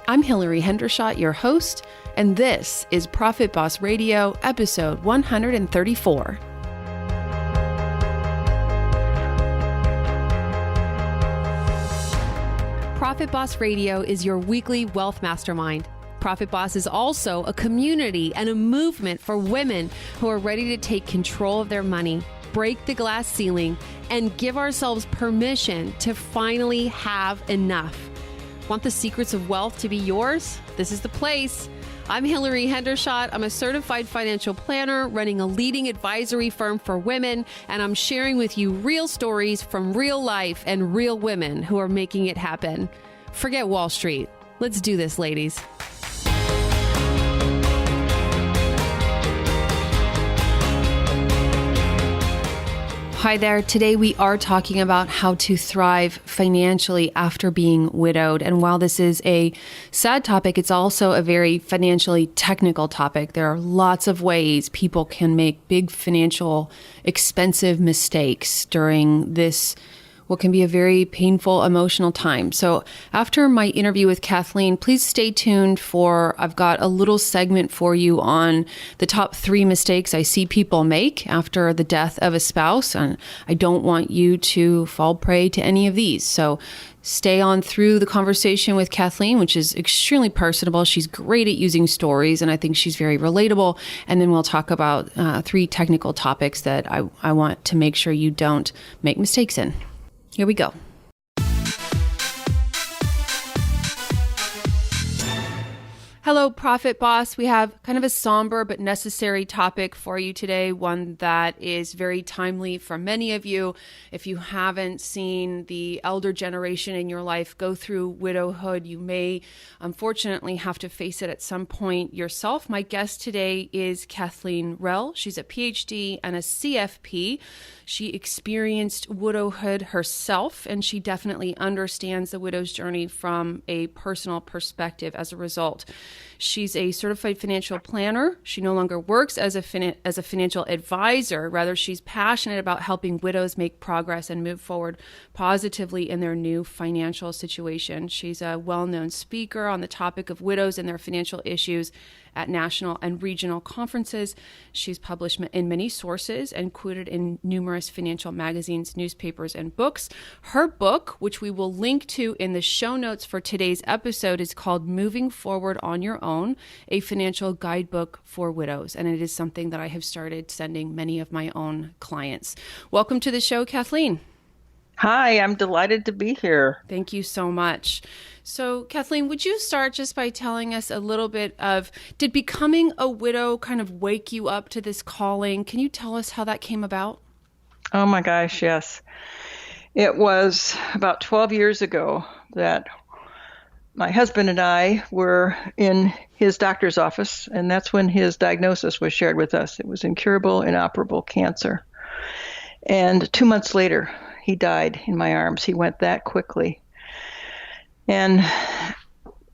I'm Hillary Hendershot, your host, and this is Profit Boss Radio, episode 134. Profit Boss Radio is your weekly wealth mastermind. Profit Boss is also a community and a movement for women who are ready to take control of their money, break the glass ceiling, and give ourselves permission to finally have enough. Want the secrets of wealth to be yours? This is the place. I'm Hillary Hendershot. I'm a certified financial planner running a leading advisory firm for women, and I'm sharing with you real stories from real life and real women who are making it happen. Forget Wall Street. Let's do this, ladies. Hi there. Today we are talking about how to thrive financially after being widowed. And while this is a sad topic, it's also a very financially technical topic. There are lots of ways people can make big financial, expensive mistakes during this what can be a very painful, emotional time. So after my interview with Kathleen, please stay tuned I've got a little segment for you on the top 3 mistakes I see people make after the death of a spouse. And I don't want you to fall prey to any of these. So stay on through the conversation with Kathleen, which is extremely personable. She's great at using stories, and I think she's very relatable. And then we'll talk about 3 technical topics that I want to make sure you don't make mistakes in. Here we go. Hello, Profit Boss. We have kind of a somber but necessary topic for you today, one that is very timely for many of you. If you haven't seen the elder generation in your life go through widowhood, you may unfortunately have to face it at some point yourself. My guest today is Kathleen Rehl. She's a Ph.D. and a CeFT. She experienced widowhood herself, and she definitely understands the widow's journey from a personal perspective as a result. She's a certified financial planner. She no longer works as a financial advisor. Rather, she's passionate about helping widows make progress and move forward positively in their new financial situation. She's a well-known speaker on the topic of widows and their financial issues at national and regional conferences. She's published in many sources and quoted in numerous financial magazines, newspapers, and books. Her book, which we will link to in the show notes for today's episode, is called Moving Forward on Your Own, a Financial Guidebook for Widows. And it is something that I have started sending many of my own clients. Welcome to the show, Kathleen. Hi, I'm delighted to be here. Thank you so much. So, Kathleen, would you start just by telling us a little bit of, did becoming a widow kind of wake you up to this calling? Can you tell us how that came about? Oh my gosh, yes. It was about 12 years ago that my husband and I were in his doctor's office, and that's when his diagnosis was shared with us. It was incurable, inoperable cancer. And 2 months later, he died in my arms. He went that quickly. And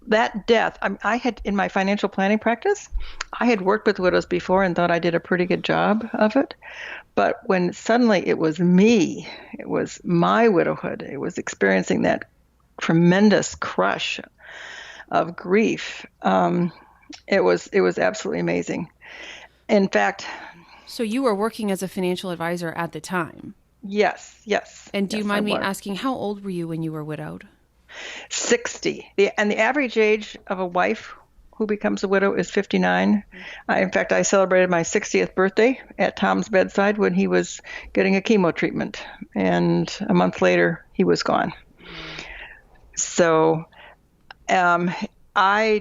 that death, I had, in my financial planning practice, I had worked with widows before and thought I did a pretty good job of it. But when suddenly it was me, it was my widowhood, it was experiencing that tremendous crush of grief. It was absolutely amazing. In fact, so you were working as a financial advisor at the time? Yes. And do you mind me asking, how old were you when you were widowed? 60. And the average age of a wife who becomes a widow is 59. In fact, I celebrated my 60th birthday at Tom's bedside when he was getting a chemo treatment. And a month later, he was gone. So I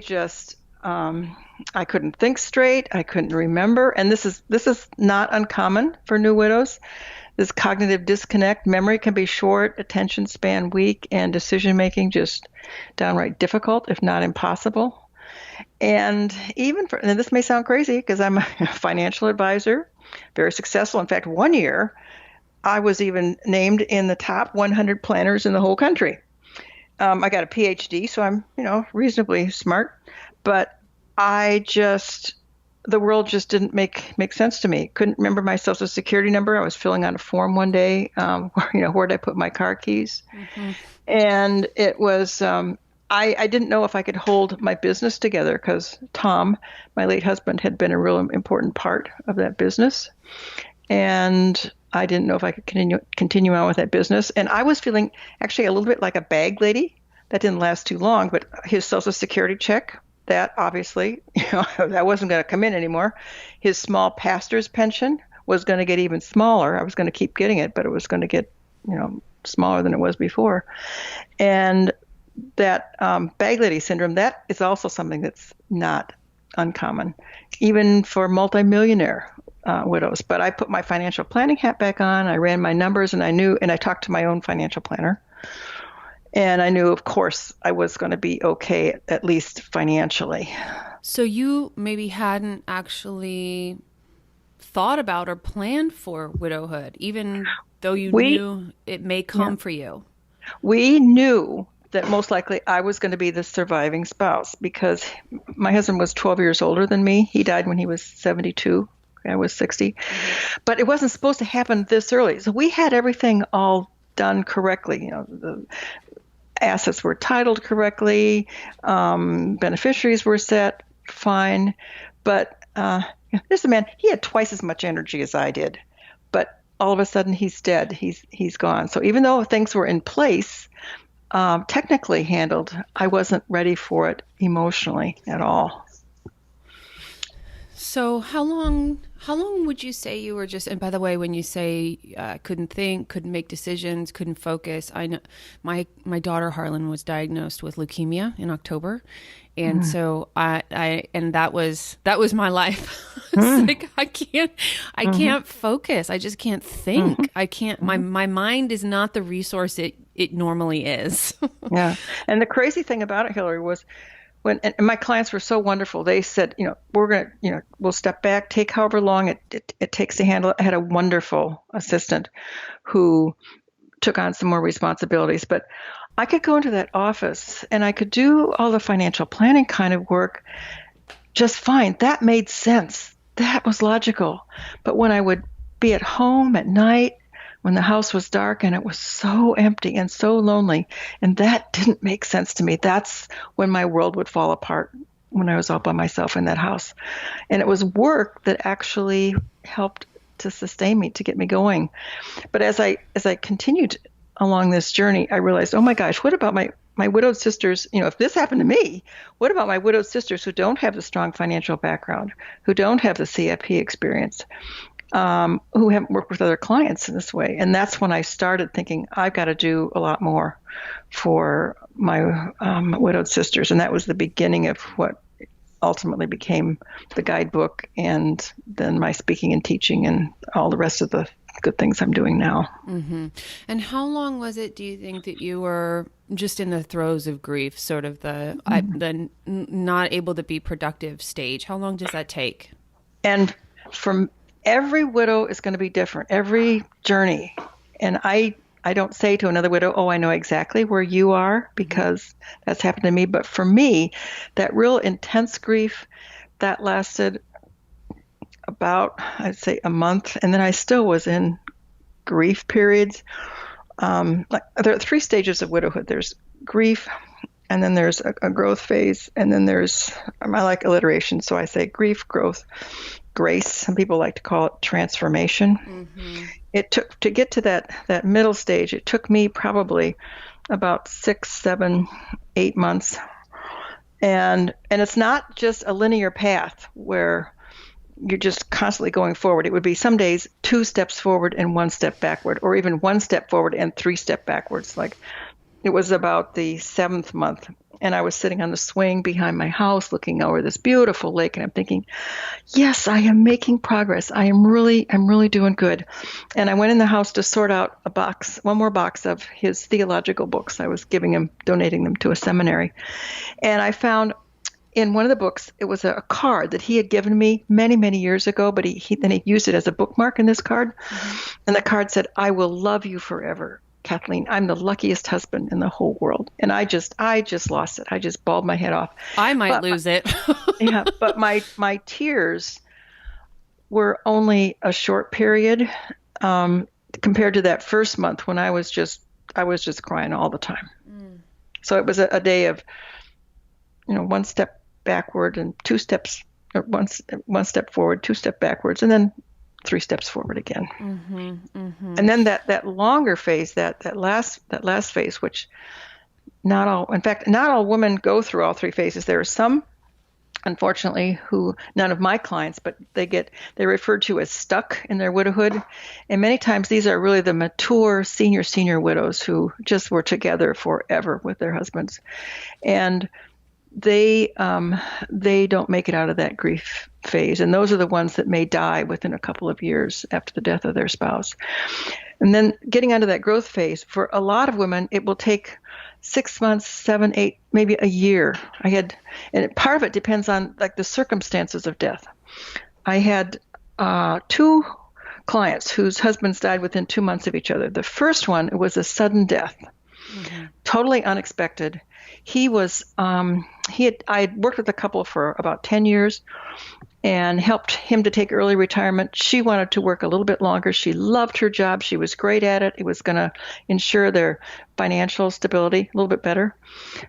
couldn't think straight. I couldn't remember. And this is not uncommon for new widows. This cognitive disconnect, memory can be short, attention span weak, and decision-making just downright difficult, if not impossible. And and this may sound crazy because I'm a financial advisor, very successful. In fact, one year, I was even named in the top 100 planners in the whole country. I got a Ph.D., so I'm, reasonably smart. But the world just didn't make sense to me. Couldn't remember my Social Security number. I was filling out a form one day, where did I put my car keys? Mm-hmm. And it was I didn't know if I could hold my business together because Tom, my late husband, had been a real important part of that business. And I didn't know if I could continue on with that business. And I was feeling actually a little bit like a bag lady. That didn't last too long, but his Social Security check, that obviously, that wasn't going to come in anymore. His small pastor's pension was going to get even smaller. I was going to keep getting it, but it was going to get, smaller than it was before. And that bag lady syndrome, that is also something that's not uncommon, even for multimillionaire widows. But I put my financial planning hat back on. I ran my numbers, and I talked to my own financial planner. And I knew, of course, I was going to be okay, at least financially. So you maybe hadn't actually thought about or planned for widowhood, even though you knew it may come for you. We knew that most likely I was going to be the surviving spouse because my husband was 12 years older than me. He died when he was 72. I was 60. But it wasn't supposed to happen this early. So we had everything all done correctly. The assets were titled correctly. Beneficiaries were set fine. But this man, he had twice as much energy as I did. But all of a sudden he's dead. He's gone. So even though things were in place, technically handled, I wasn't ready for it emotionally at all. So how long would you say you were just, and by the way, when you say couldn't think, couldn't make decisions, couldn't focus, I know my daughter Harlan was diagnosed with leukemia in October. And so and that was my life. It's like I can't focus. I just can't think. I can't, my mind is not the resource it normally is. Yeah. And the crazy thing about it, Hillary, was and my clients were so wonderful. They said, we're going to, we'll step back, take however long it takes to handle it. I had a wonderful assistant who took on some more responsibilities, but I could go into that office and I could do all the financial planning kind of work just fine. That made sense. That was logical. But when I would be at home at night, when the house was dark and it was so empty and so lonely, and that didn't make sense to me. That's when my world would fall apart, when I was all by myself in that house. And it was work that actually helped to sustain me, to get me going. But as I continued along this journey, I realized, oh my gosh, what about my widowed sisters? If this happened to me, what about my widowed sisters who don't have the strong financial background, who don't have the CFP experience? Who haven't worked with other clients in this way. And that's when I started thinking, I've got to do a lot more for my widowed sisters. And that was the beginning of what ultimately became the guidebook and then my speaking and teaching and all the rest of the good things I'm doing now. Mm-hmm. And how long was it, do you think, that you were just in the throes of grief, sort of the not able to be productive stage? How long does that take? And from every widow is going to be different, every journey. And I don't say to another widow, oh, I know exactly where you are, because that's happened to me. But for me, that real intense grief, that lasted about, I'd say, a month. And then I still was in grief periods. There are 3 stages of widowhood. There's grief, and then there's a growth phase, and then there's, I like alliteration, so I say grief, growth, grace. Some people like to call it transformation. Mm-hmm. It took, to get to that middle stage, it took me probably about 6, 7, 8 months. And it's not just a linear path where you're just constantly going forward. It would be some days 2 steps forward and 1 step backward, or even 1 step forward and 3 steps backwards. Like, it was about the 7th month, and I was sitting on the swing behind my house looking over this beautiful lake, and I'm thinking, yes, I am making progress. I'm really doing good. And I went in the house to sort out one more box of his theological books. I was donating them to a seminary. And I found in one of the books, it was a card that he had given me many, many years ago, but he used it as a bookmark in this card. Mm-hmm. And the card said, I will love you forever, Kathleen. I'm the luckiest husband in the whole world. And I just lost it. I just bawled my head off. I might lose it. Yeah, but my tears were only a short period compared to that first month when I was just crying all the time. So it was a day of, one step backward and two steps, or one step forward, two step backwards, and then three steps forward again. And then that longer phase, that last phase, which not all women go through all three phases. There are some, unfortunately, who, none of my clients, but they're referred to as stuck in their widowhood. And many times these are really the mature senior widows who just were together forever with their husbands. And they don't make it out of that grief phase. And those are the ones that may die within a couple of years after the death of their spouse. And then getting onto that growth phase, for a lot of women, it will take 6 months, 7, 8, maybe a year. And part of it depends on like the circumstances of death. I had 2 clients whose husbands died within 2 months of each other. The first one, it was a sudden death, totally unexpected. I had worked with a couple for about 10 years and helped him to take early retirement. She wanted to work a little bit longer. She loved her job. She was great at it. It was going to ensure their financial stability a little bit better.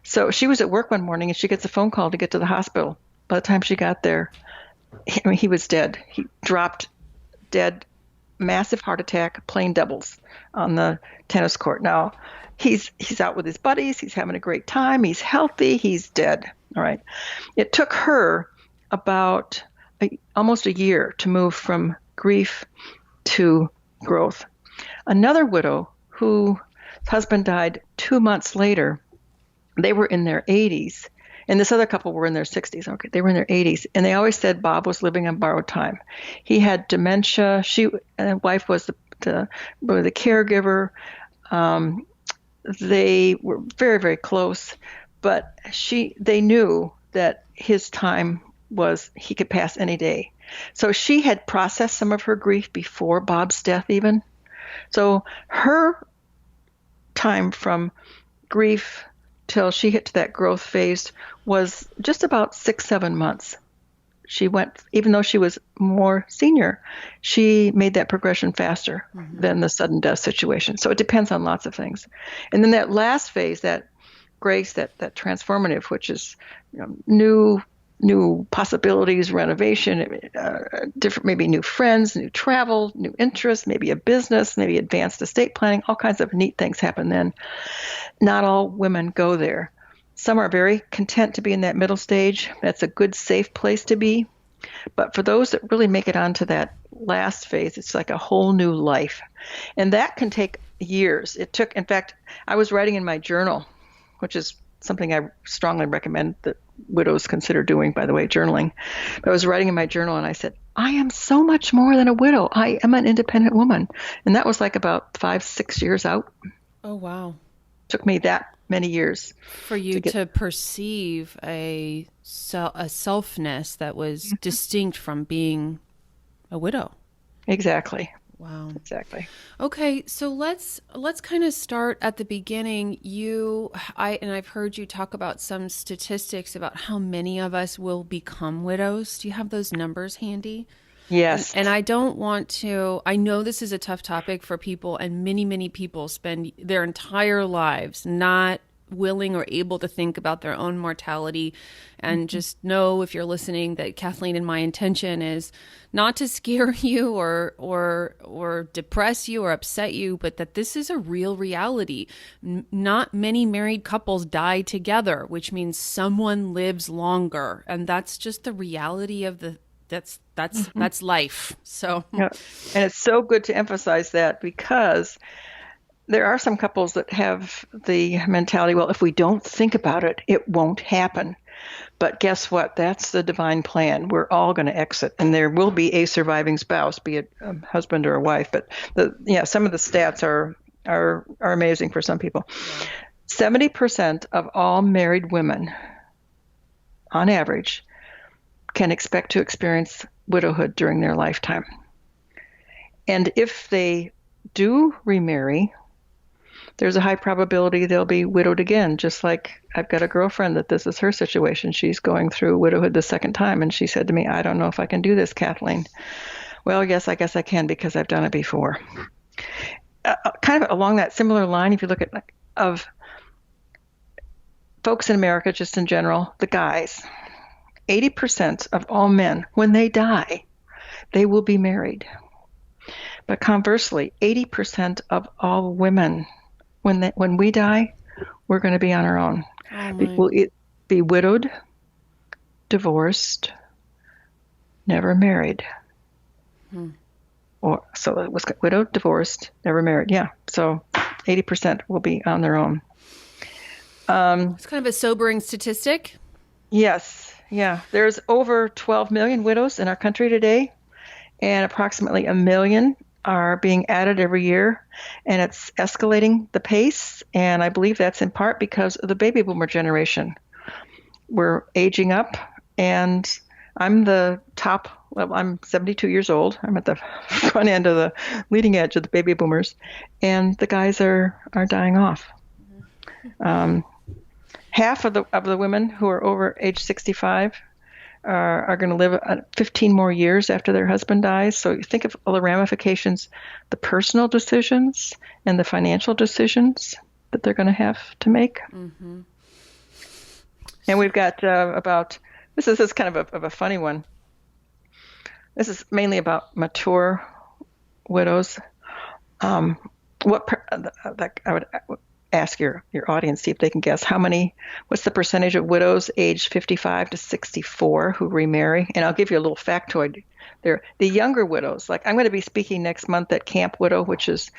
So she was at work one morning and she gets a phone call to get to the hospital. By the time she got there, he was dead. He dropped dead, massive heart attack, playing doubles on the tennis court. Now, he's out with his buddies. He's having a great time. He's healthy. He's dead. All right. It took her about almost a year to move from grief to growth. Another widow whose husband died 2 months later, they were in their 80s, and this other couple were in their 60s. Okay, they were in their 80s, and they always said Bob was living on borrowed time. He had dementia. Wife was the caregiver. They were very, very close, but they knew that his time he could pass any day. So she had processed some of her grief before Bob's death even. So her time from grief till she hit to that growth phase was just about 6, 7 months. She went, even though she was more senior, she made that progression faster than the sudden death situation. So it depends on lots of things. And then that last phase, that grace, that transformative, which is new possibilities, renovation, different, maybe new friends, new travel, new interests, maybe a business, maybe advanced estate planning, all kinds of neat things happen then. Not all women go there. Some are very content to be in that middle stage. That's a good, safe place to be. But for those that really make it onto that last phase, it's like a whole new life. And that can take years. In fact, I was writing in my journal, which is something I strongly recommend that widows consider doing, by the way, journaling. But I was writing in my journal and I said, I am so much more than a widow. I am an independent woman. And that was like about 5, 6 years out. Oh, wow. Took me that many years. For you to perceive a selfness that was distinct from being a widow. Exactly. Wow. Exactly. Okay, so let's kind of start at the beginning. I've heard you talk about some statistics about how many of us will become widows. Do you have those numbers handy? Yes. And I don't want to, I know this is a tough topic for people, and many, many people spend their entire lives not willing or able to think about their own mortality. And just know, if you're listening, that Kathleen and my intention is not to scare you or depress you or upset you, but that this is a real reality. Not many married couples die together, which means someone lives longer. And that's just the reality of that's life. So, yeah. And it's so good to emphasize that, because there are some couples that have the mentality, well, if we don't think about it, it won't happen. But guess what? That's the divine plan. We're all going to exit, and there will be a surviving spouse, be it a husband or a wife. But some of the stats are amazing for some people. 70% of all married women, on average, can expect to experience widowhood during their lifetime. And if they do remarry, there's a high probability they'll be widowed again, just like I've got a girlfriend that this is her situation. She's going through widowhood the second time, and she said to me, I don't know if I can do this, Kathleen. Well, yes, I guess I can, because I've done it before. Kind of along that similar line, if you look at folks in America, just in general, the guys, 80% of all men, when they die, they will be married. But conversely, 80% of all women, when we die, we're going to be on our own. We'll be widowed, divorced, never married. Or so it was widowed, divorced, never married. Yeah. So 80% will be on their own. It's kind of a sobering statistic. Yes. Yeah. There's over 12 million widows in our country today, and approximately 1 million are being added every year, and it's escalating the pace. And I believe that's in part because of the baby boomer generation. We're aging up, and I'm I'm 72 years old. I'm at the front end of the leading edge of the baby boomers, and the guys are dying off. Half of the women who are over age 65 are going to live 15 more years after their husband dies. So you think of all the ramifications, the personal decisions and the financial decisions that they're going to have to make. Mm-hmm. And we've got this is kind of a funny one. This is mainly about mature widows. I would ask your audience, see if they can guess what's the percentage of widows aged 55 to 64 who remarry? And I'll give you a little factoid. They're the younger widows. Like, I'm going to be speaking next month at Camp Widow, which is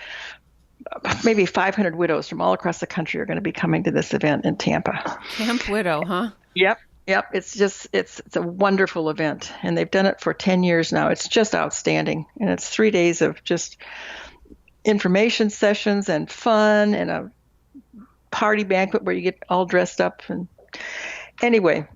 maybe 500 widows from all across the country are going to be coming to this event in Tampa. Camp Widow, huh? Yep. It's a wonderful event, and they've done it for 10 years now. It's just outstanding. And it's 3 days of just information sessions and fun and a party banquet where you get all dressed up. And anyway,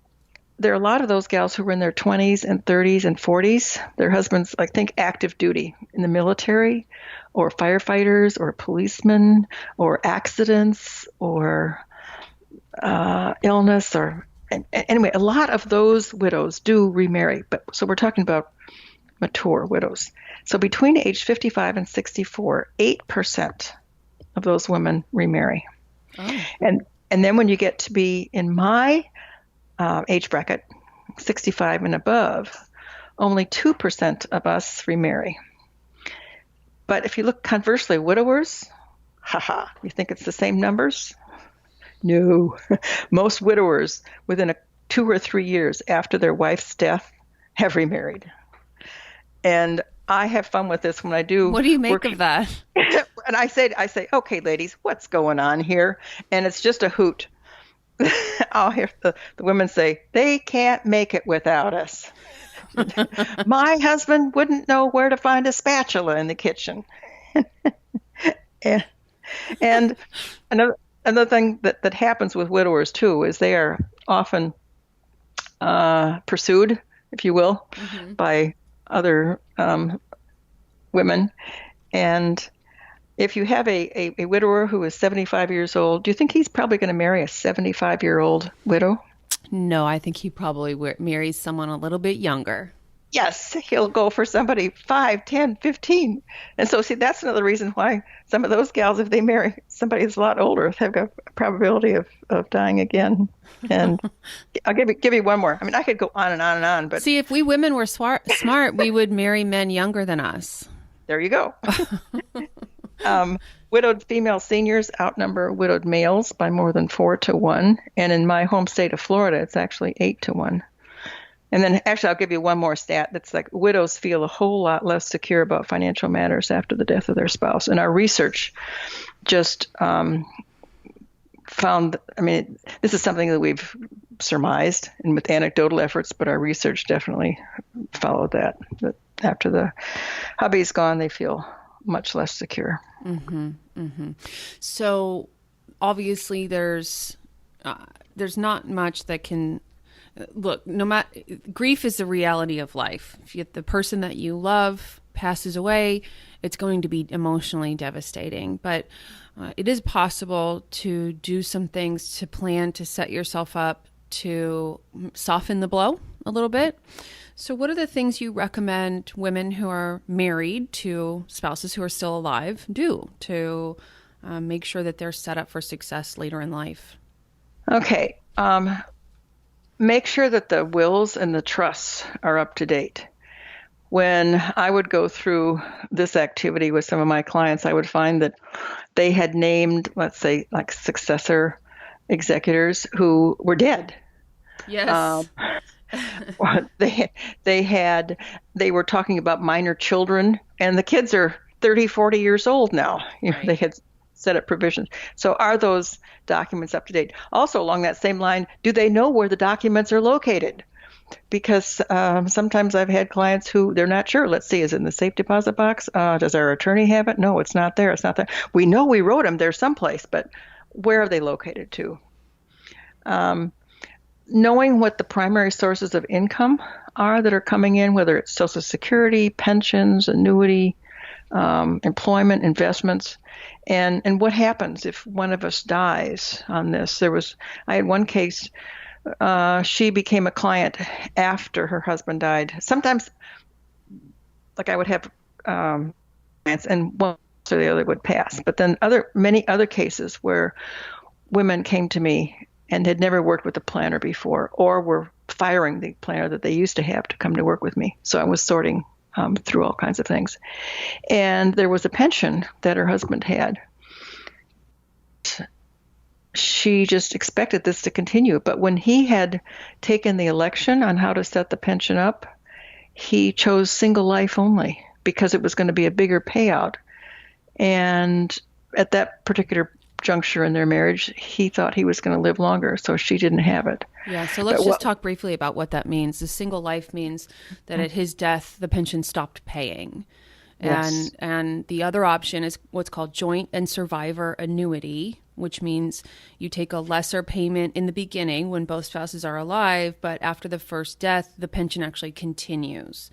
there are a lot of those gals who were in their 20s and 30s and 40s. Their husbands, I think, active duty in the military or firefighters or policemen or accidents or illness or anyway, a lot of those widows do remarry. But so we're talking about mature widows. So between age 55 and 64, 8% of those women remarry. Oh. And then when you get to be in my age bracket, 65 and above, only 2% of us remarry. But if you look conversely, widowers, you think it's the same numbers? No. Most widowers within 2 or 3 years after their wife's death have remarried. And I have fun with this when I do. What do you make of that? And I say, okay, ladies, what's going on here? And it's just a hoot. I'll hear the women say, they can't make it without us. My husband wouldn't know where to find a spatula in the kitchen. and another thing that happens with widowers too is they are often pursued, if you will, by other women. And if you have a widower who is 75 years old, do you think he's probably going to marry a 75-year-old widow? No, I think he probably marries someone a little bit younger. Yes, he'll go for somebody 5, 10, 15. And so, see, that's another reason why some of those gals, if they marry somebody that's a lot older, have got a probability of dying again. And I'll give you one more. I mean, I could go on and on and on. But see, if we women were smart, we would marry men younger than us. There you go. Widowed female seniors outnumber widowed males by more than 4 to 1. And in my home state of Florida, it's actually 8 to 1. And then actually, I'll give you one more stat that's like widows feel a whole lot less secure about financial matters after the death of their spouse. And our research just found, I mean, this is something that we've surmised and with anecdotal efforts, but our research definitely followed that after the hubby's gone, they feel much less secure. Mm-hmm, mm-hmm. So obviously there's not much that can look, no matter, grief is the reality of life. If the person that you love passes away, it's going to be emotionally devastating. But it is possible to do some things to plan to set yourself up to soften the blow a little bit. So what are the things you recommend women who are married to spouses who are still alive do to make sure that they're set up for success later in life? Okay. Make sure that the wills and the trusts are up to date. When I would go through this activity with some of my clients, I would find that they had named, let's say, like successor executors who were dead. Um, Yes. they were talking about minor children, and the kids are 30, 40 years old now. They Right. had set up provisions. So are those documents up to date? Also, along that same line, do they know where the documents are located? Because sometimes I've had clients who they're not sure. Let's see, is it in the safe deposit box? Does our attorney have it? No, it's not there. It's not there. We know we wrote them. They're someplace, but where are they located to? Um, Knowing what the primary sources of income are that are coming in, whether it's Social Security, pensions, annuity, employment, investments, and what happens if one of us dies on this. I had one case. She became a client after her husband died. Sometimes, like I would have clients, and one or the other would pass. But then many other cases where women came to me and had never worked with a planner before, or were firing the planner that they used to have to come to work with me. So I was sorting through all kinds of things. And there was a pension that her husband had. She just expected this to continue. But when he had taken the election on how to set the pension up, he chose single life only because it was going to be a bigger payout. And at that particular juncture in their marriage, he thought he was going to live longer, so she didn't have it. Yeah, so let's just talk briefly about what that means. The single life means that at his death, the pension stopped paying. Yes. And the other option is what's called joint and survivor annuity, which means you take a lesser payment in the beginning when both spouses are alive, but after the first death, the pension actually continues.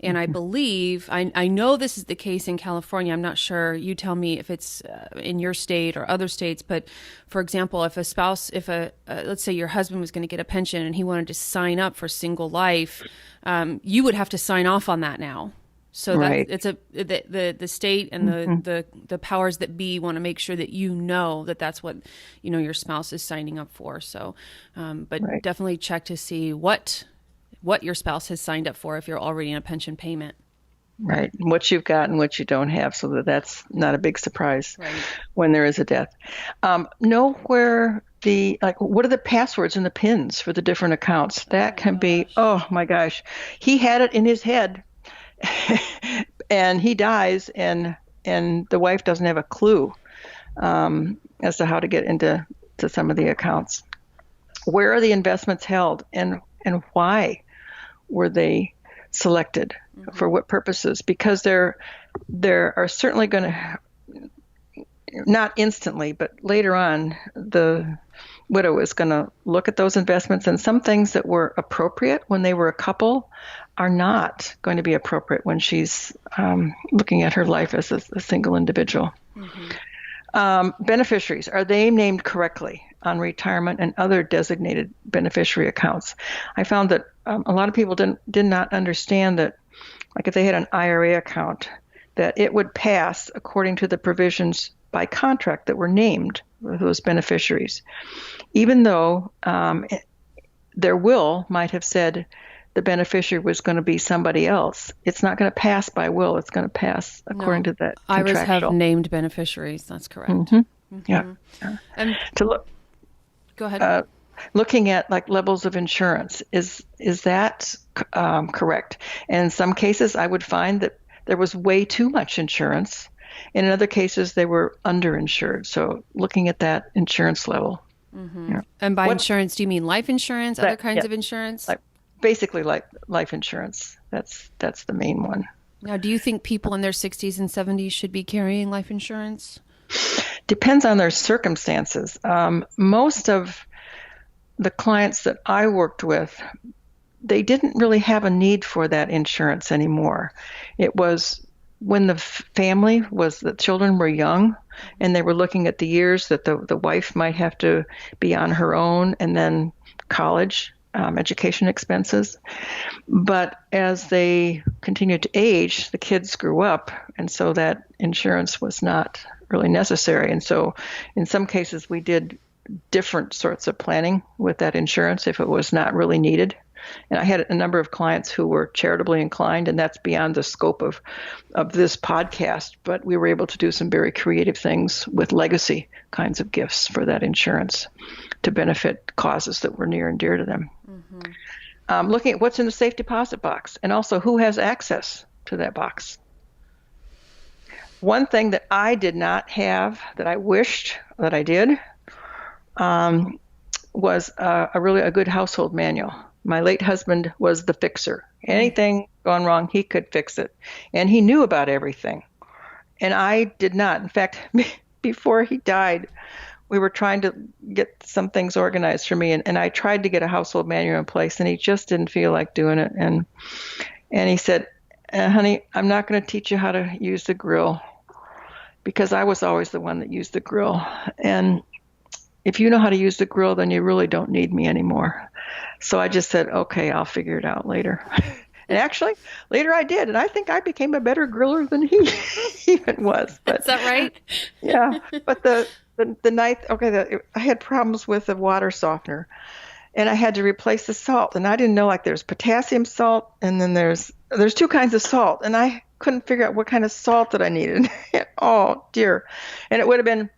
And I believe, I know this is the case in California. I'm not sure. You tell me if it's in your state or other states. But for example, if a spouse, let's say your husband was going to get a pension and he wanted to sign up for single life, you would have to sign off on that now. So Right. the state and the powers that be want to make sure that that's what your spouse is signing up for. So, but Right. definitely check to see what your spouse has signed up for if you're already in a pension payment. Right. What you've got and what you don't have, so that's not a big surprise Right. when there is a death. Know where what are the passwords and the pins for the different accounts? That can be, oh my gosh, he had it in his head and he dies and the wife doesn't have a clue as to how to get into some of the accounts. Where are the investments held and why were they selected? For what purposes? Because there are certainly going to, not instantly, but later on, the widow is going to look at those investments, and some things that were appropriate when they were a couple are not going to be appropriate when she's looking at her life as a single individual. Beneficiaries, are they named correctly on retirement and other designated beneficiary accounts? I found that a lot of people did not understand that, like if they had an IRA account, that it would pass according to the provisions by contract that were named for those beneficiaries. Even though their will might have said the beneficiary was going to be somebody else, it's not going to pass by will. It's going to pass according to that IRAs contractual. have named beneficiaries. That's correct. Yeah. And To look, go ahead. looking at like levels of insurance, is that correct? And in some cases, I would find that there was way too much insurance. And in other cases, they were underinsured. So looking at that insurance level. Yeah. And by insurance, do you mean life insurance, other kinds yeah. of insurance? Basically, life insurance. That's the main one. Now, do you think people in their 60s and 70s should be carrying life insurance? Depends on their circumstances. Most of the clients that I worked with, they didn't really have a need for that insurance anymore. It was when the the children were young and they were looking at the years that the wife might have to be on her own, and then college, education expenses. But as they continued to age, the kids grew up, and so that insurance was not really necessary. And so in some cases we did different sorts of planning with that insurance if it was not really needed. And I had a number of clients who were charitably inclined, and that's beyond the scope of this podcast, but we were able to do some very creative things with legacy kinds of gifts for that insurance to benefit causes that were near and dear to them. Mm-hmm. Looking at what's in the safe deposit box, and also who has access to that box. One thing that I did not have that I wished that I did was a good household manual. My late husband was the fixer. Anything gone wrong, he could fix it. And he knew about everything. And I did not. In fact, before he died, we were trying to get some things organized for me. And I tried to get a household manual in place, and he just didn't feel like doing it. And he said, honey, I'm not going to teach you how to use the grill, because I was always the one that used the grill. And if you know how to use the grill, then you really don't need me anymore. So I just said, okay, I'll figure it out later. And actually, later I did. And I think I became a better griller than he even was. But, is that right? Yeah. But the night, I had problems with the water softener. And I had to replace the salt. And I didn't know, like, there's potassium salt, and then there's two kinds of salt. And I couldn't figure out what kind of salt that I needed. Oh, dear. And it would have been,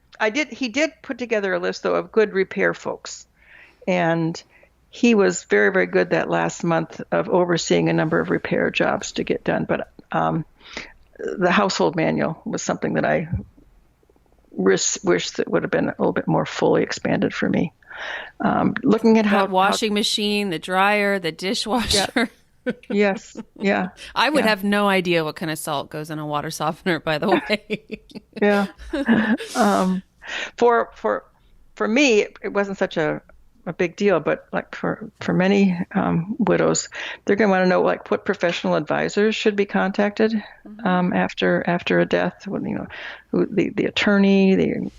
he did put together a list, though, of good repair folks. And he was very, very good that last month of overseeing a number of repair jobs to get done. But the household manual was something that I wish that would have been a little bit more fully expanded for me. Looking at how washing machine, the dryer, the dishwasher. Yeah. Yes. Yeah. I would have no idea what kind of salt goes in a water softener, by the way. Yeah. For me, it wasn't such a big deal, but like for many widows, they're going to want to know, like, what professional advisors should be contacted after a death. Who the attorney, the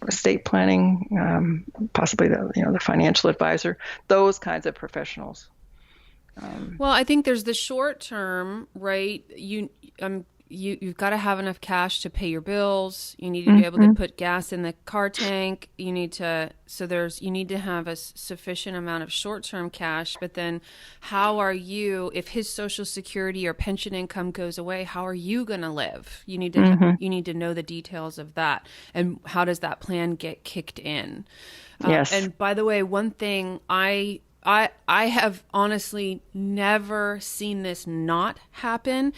estate planning, possibly the financial advisor, those kinds of professionals. Well, I think there's the short term, right? You've got to have enough cash to pay your bills. You need to be able to put gas in the car tank. You need to have a sufficient amount of short-term cash. But then how are you, if his Social Security or pension income goes away, how are you going to live? You need to know the details of that. And how does that plan get kicked in? Yes. And by the way, one thing I have honestly never seen this not happen.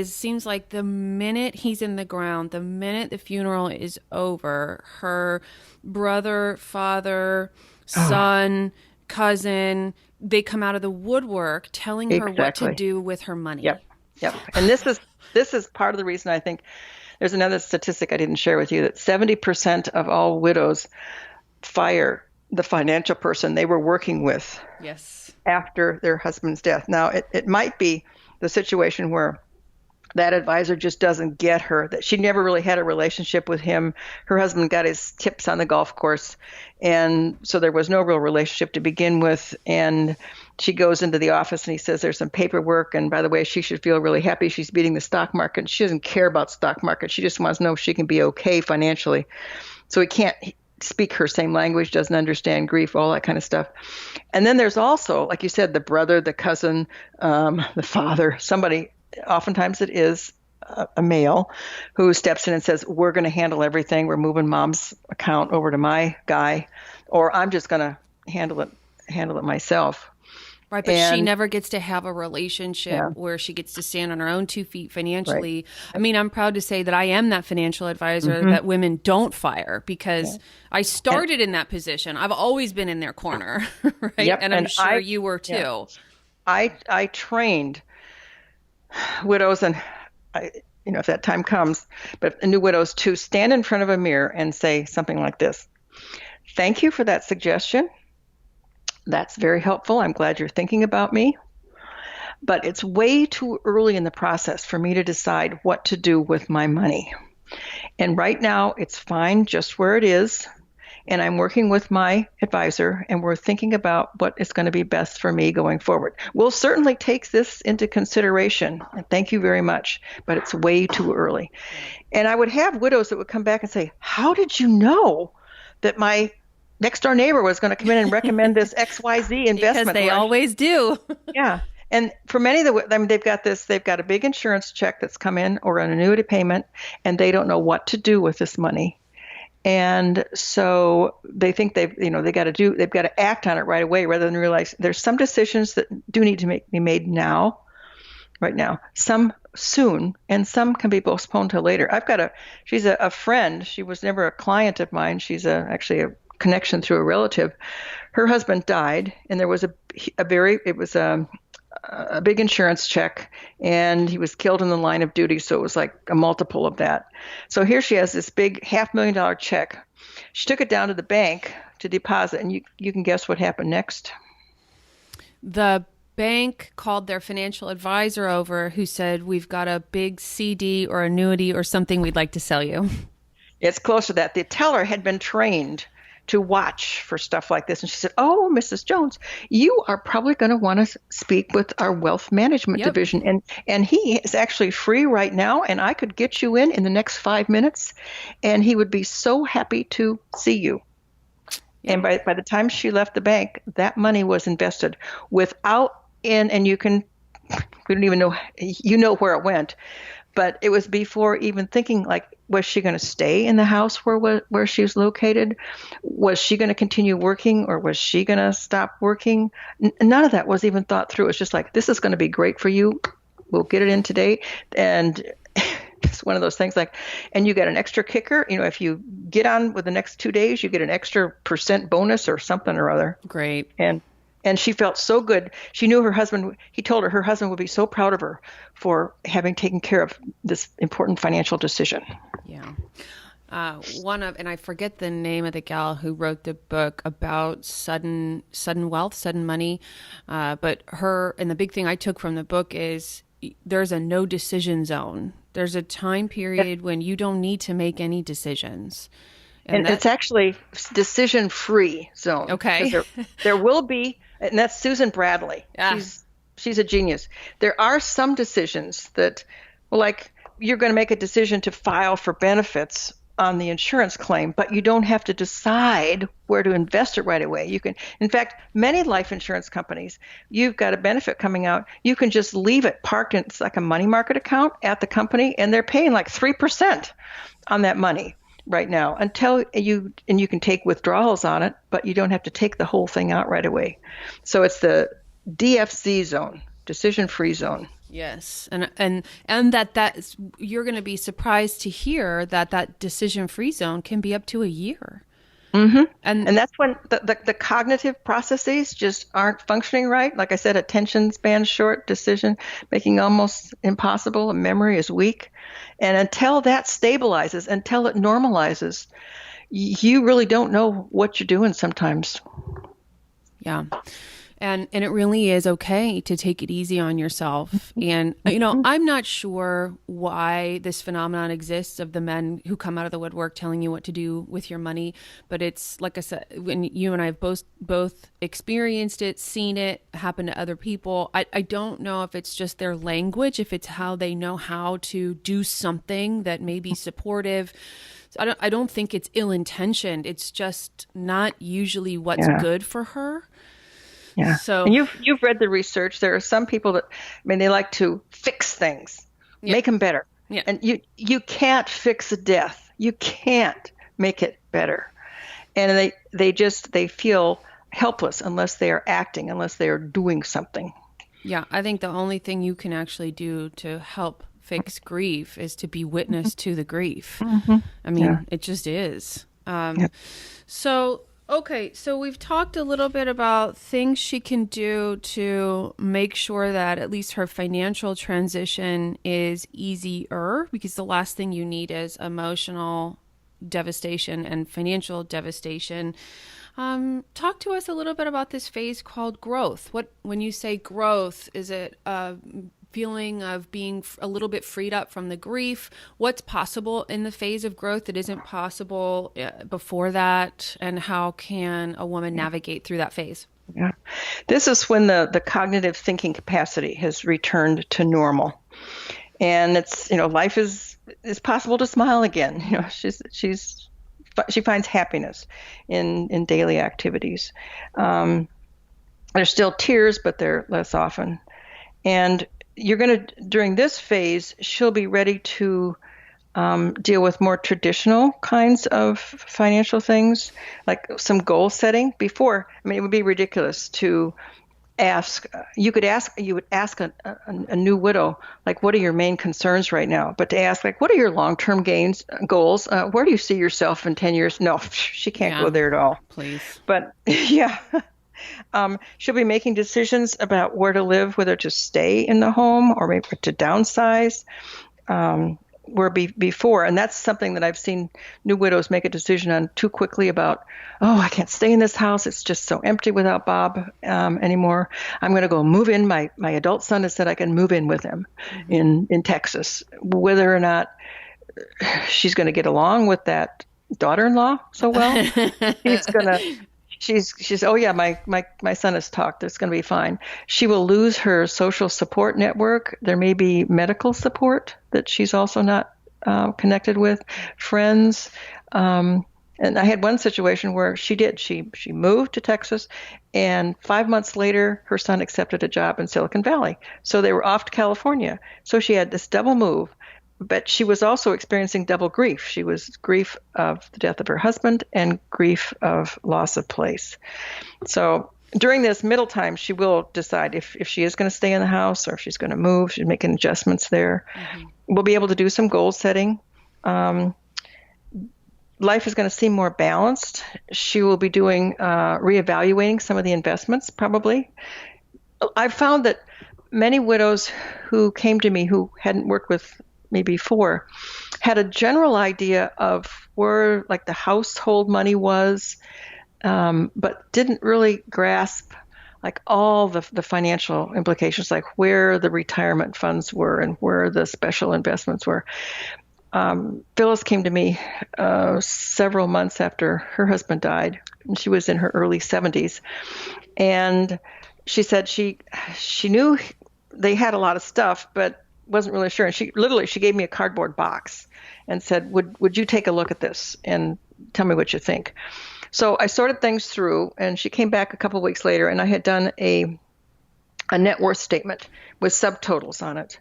Seems like the minute he's in the ground, the minute the funeral is over, her brother, father, son, cousin, they come out of the woodwork telling her what to do with her money. Yep. And this is part of the reason I think there's another statistic I didn't share with you, that 70% of all widows fire the financial person they were working with after their husband's death. Now, it might be the situation where that advisor just doesn't get her, that she never really had a relationship with him. Her husband got his tips on the golf course, and so there was no real relationship to begin with. And she goes into the office and he says there's some paperwork, and by the way, she should feel really happy she's beating the stock market. She doesn't care about stock market. She just wants to know if she can be okay financially. So he can't speak her same language, doesn't understand grief, all that kind of stuff. And then there's also, like you said, the brother, the cousin, the father, somebody, oftentimes it is a male, who steps in and says, we're going to handle everything. We're moving mom's account over to my guy, or I'm just going to handle it myself. Right, but she never gets to have a relationship where she gets to stand on her own 2 feet financially. Right. I mean, I'm proud to say that I am that financial advisor that women don't fire, because I started in that position. I've always been in their corner, right? Yep. And I'm sure you were too. Yeah. I trained widows, and if that time comes, but new widows, to stand in front of a mirror and say something like this: "Thank you for that suggestion. That's very helpful. I'm glad you're thinking about me. But it's way too early in the process for me to decide what to do with my money. And right now, it's fine just where it is. And I'm working with my advisor, and we're thinking about what is going to be best for me going forward. We'll certainly take this into consideration. And thank you very much. But it's way too early." And I would have widows that would come back and say, "How did you know that my next door neighbor was going to come in and recommend this XYZ investment. Because they always do. Yeah. And for many of they've got a big insurance check that's come in or an annuity payment, and they don't know what to do with this money. And so they think they've got to act on it right away rather than realize there's some decisions that do need to be made right now, some soon, and some can be postponed till later. She's a friend. She was never a client of mine. She's actually a connection through a relative. Her husband died, and there was a big insurance check, and he was killed in the line of duty, so it was like a multiple of that. So here she has this big $500,000 check. She took it down to the bank to deposit, and you can guess what happened next. The bank called their financial advisor over, who said, "We've got a big CD or annuity or something we'd like to sell you." It's close to that. The teller had been trained to watch for stuff like this. And she said, "Oh, Mrs. Jones, you are probably going to want to speak with our wealth management division. And he is actually free right now, and I could get you in the next 5 minutes, and he would be so happy to see you." Yep. And by the time she left the bank, that money was invested and we don't even know, where it went. But it was before even thinking, like, was she going to stay in the house where she was located? Was she going to continue working, or was she going to stop working? None of that was even thought through. It's just like, this is going to be great for you. We'll get it in today. And it's one of those things like, and you get an extra kicker. If you get on with the next 2 days, you get an extra % bonus or something or other. Great. And she felt so good. She knew he told her husband would be so proud of her for having taken care of this important financial decision. Yeah. And I forget the name of the gal who wrote the book about sudden wealth, sudden money. But and the big thing I took from the book is there's a no decision zone. There's a time period when you don't need to make any decisions. And it's actually decision-free zone. Okay. There will be, and that's Susan Bradley. Yeah. She's a genius. There are some decisions that, like, you're going to make a decision to file for benefits on the insurance claim, but you don't have to decide where to invest it right away. You can, in fact, many life insurance companies, you've got a benefit coming out, you can just leave it parked in, it's like a money market account at the company, and they're paying like 3% on that money right now until you can take withdrawals on it, but you don't have to take the whole thing out right away. So it's the DFZ zone, decision-free zone. Yes, and that you're going to be surprised to hear that decision-free zone can be up to a year. Mm-hmm. And that's when the cognitive processes just aren't functioning right. Like I said, attention span short, decision making almost impossible, and memory is weak. And until that stabilizes, until it normalizes, you really don't know what you're doing sometimes. Yeah. And it really is okay to take it easy on yourself. And, I'm not sure why this phenomenon exists of the men who come out of the woodwork telling you what to do with your money. But it's, like I said, when you and I have both experienced it, seen it happen to other people, I don't know if it's just their language, if it's how they know how to do something that may be supportive. I don't think it's ill-intentioned. It's just not usually what's good for her. Yeah. So, and you've read the research. There are some people that, they like to fix things, make them better. Yeah. And you can't fix a death. You can't make it better. And they feel helpless unless they are acting, unless they are doing something. Yeah. I think the only thing you can actually do to help fix grief is to be witness to the grief. Mm-hmm. It just is. Okay, so we've talked a little bit about things she can do to make sure that at least her financial transition is easier, because the last thing you need is emotional devastation and financial devastation. Talk to us a little bit about this phase called growth. When you say growth, is it feeling of being a little bit freed up from the grief? What's possible in the phase of growth that isn't possible before that? And how can a woman navigate through that phase? Yeah. This is when the cognitive thinking capacity has returned to normal. And it's, life is possible to smile again. She's she finds happiness in daily activities. There's still tears, but they're less often. And during this phase, she'll be ready to deal with more traditional kinds of financial things, like some goal setting. Before, I mean, it would be ridiculous to ask. You would ask a new widow, like, what are your main concerns right now? But to ask, like, what are your long-term goals? Where do you see yourself in 10 years? No, she can't go there at all. Please. But yeah. She'll be making decisions about where to live, whether to stay in the home or maybe to downsize. Where before, and that's something that I've seen new widows make a decision on too quickly about, oh, I can't stay in this house. It's just so empty without Bob anymore. I'm going to go move in. My adult son has said I can move in with him in Texas. Whether or not she's going to get along with that daughter-in-law so well, she's oh yeah, my son has talked. It's going to be fine. She will lose her social support network. There may be medical support that she's also not connected with, friends. And I had one situation where she moved to Texas, and 5 months later, her son accepted a job in Silicon Valley. So they were off to California. So she had this double move. But she was also experiencing double grief. She was grief of the death of her husband and grief of loss of place. So during this middle time, she will decide if she is going to stay in the house or if she's going to move. She's making adjustments there. We'll be able to do some goal setting. Life is going to seem more balanced. She will be doing reevaluating some of the investments, probably. I've found that many widows who came to me who hadn't worked with me before had a general idea of where like the household money was, but didn't really grasp like all the financial implications, like where the retirement funds were and where the special investments were. Phyllis came to me several months after her husband died, and she was in her early 70s, and she said she knew they had a lot of stuff, but wasn't really sure. And she gave me a cardboard box and said, would you take a look at this and tell me what you think? So I sorted things through, and she came back a couple of weeks later, and I had done a net worth statement with subtotals on it.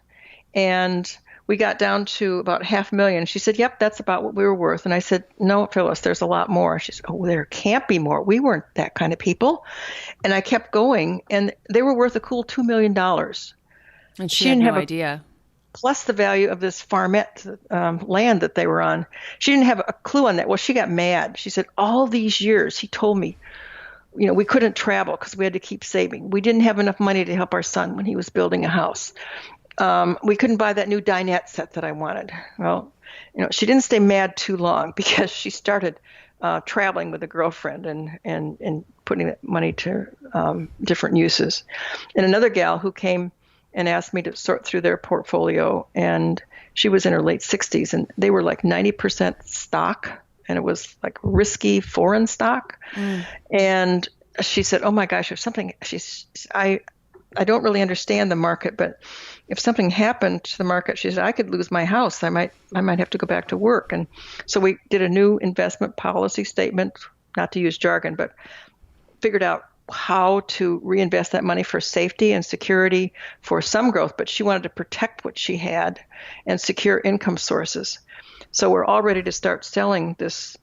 And we got down to about $500,000. She said, yep, that's about what we were worth. And I said, no, Phyllis, there's a lot more. She said, oh, there can't be more. We weren't that kind of people. And I kept going, and they were worth a cool $2 million. And she had no idea. Plus the value of this farmette land that they were on. She didn't have a clue on that. Well, she got mad. She said, all these years he told me, we couldn't travel because we had to keep saving. We didn't have enough money to help our son when he was building a house. We couldn't buy that new dinette set that I wanted. Well, she didn't stay mad too long because she started traveling with a girlfriend and putting that money to different uses. And another gal who came and asked me to sort through their portfolio, and she was in her late 60s, and they were like 90% stock, and it was like risky foreign stock. And she said, oh my gosh, if something, I don't really understand the market, but if something happened to the market, she said, I could lose my house. I might have to go back to work. And so we did a new investment policy statement, not to use jargon, but figured out how to reinvest that money for safety and security for some growth, but she wanted to protect what she had and secure income sources. So we're all ready to start selling this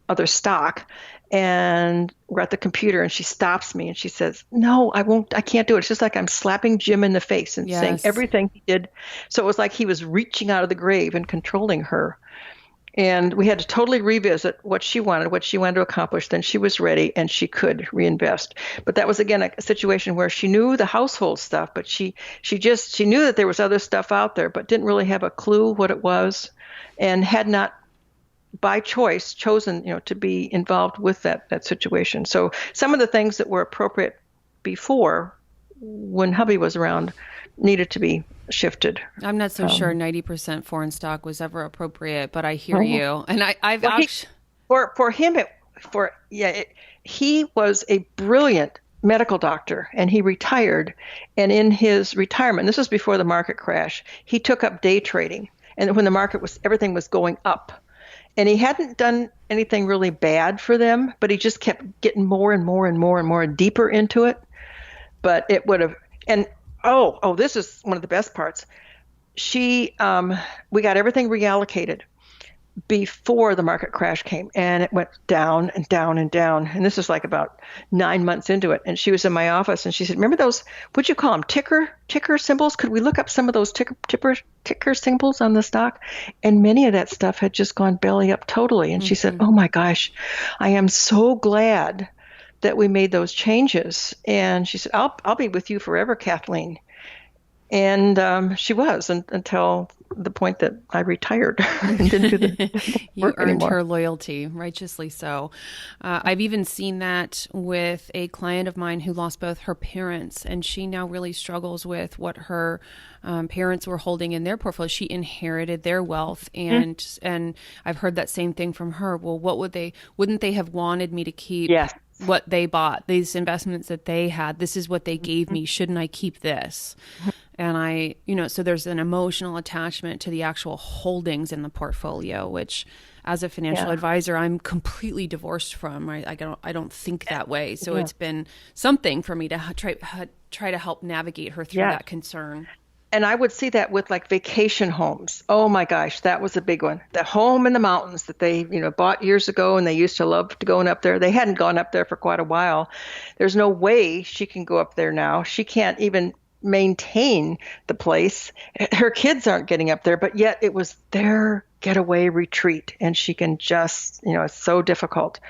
other stock, and we're at the computer, and she stops me and she says, no, I can't do it. It's just like I'm slapping Jim in the face and saying everything he did. So it was like he was reaching out of the grave and controlling her. And we had to totally revisit what she wanted to accomplish. Then she was ready and she could reinvest. But that was, again, a situation where she knew the household stuff, but she knew that there was other stuff out there, but didn't really have a clue what it was, and had not by choice chosen, to be involved with that situation. So some of the things that were appropriate before, when hubby was around, needed to be shifted. I'm not so sure 90% foreign stock was ever appropriate, but I hear you. And I've actually... For him, he was a brilliant medical doctor, and he retired. And in his retirement, this was before the market crash, he took up day trading. And when the market everything was going up. And he hadn't done anything really bad for them, but he just kept getting more and more and more and more deeper into it. But it would have, and this is one of the best parts. We got everything reallocated before the market crash came, and it went down and down and down. And this was like about 9 months into it. And she was in my office, and she said, "Remember those? What'd you call them? Ticker symbols? Could we look up some of those ticker symbols on the stock?" And many of that stuff had just gone belly up totally. And she said, "Oh my gosh, I am so glad that we made those changes." And she said, "I'll be with you forever, Kathleen." And she was until the point that I retired and didn't do the You work earned anymore. her loyalty, righteously so. I've even seen that with a client of mine who lost both her parents, and she now really struggles with what her parents were holding in their portfolio. She inherited their wealth, and I've heard that same thing from her. Well, wouldn't they have wanted me to keep Yes. what they bought, these investments that they had? This is what they gave me. Shouldn't I keep this? And so there's an emotional attachment to the actual holdings in the portfolio, which as a financial advisor, I'm completely divorced from. Right? I don't think that way. So it's been something for me to try to help navigate her through that concern. And I would see that with like vacation homes. Oh my gosh, that was a big one. The home in the mountains that they, bought years ago, and they used to love going up there. They hadn't gone up there for quite a while. There's no way she can go up there now. She can't even maintain the place. Her kids aren't getting up there, but yet it was their getaway retreat, and she can just, it's so difficult.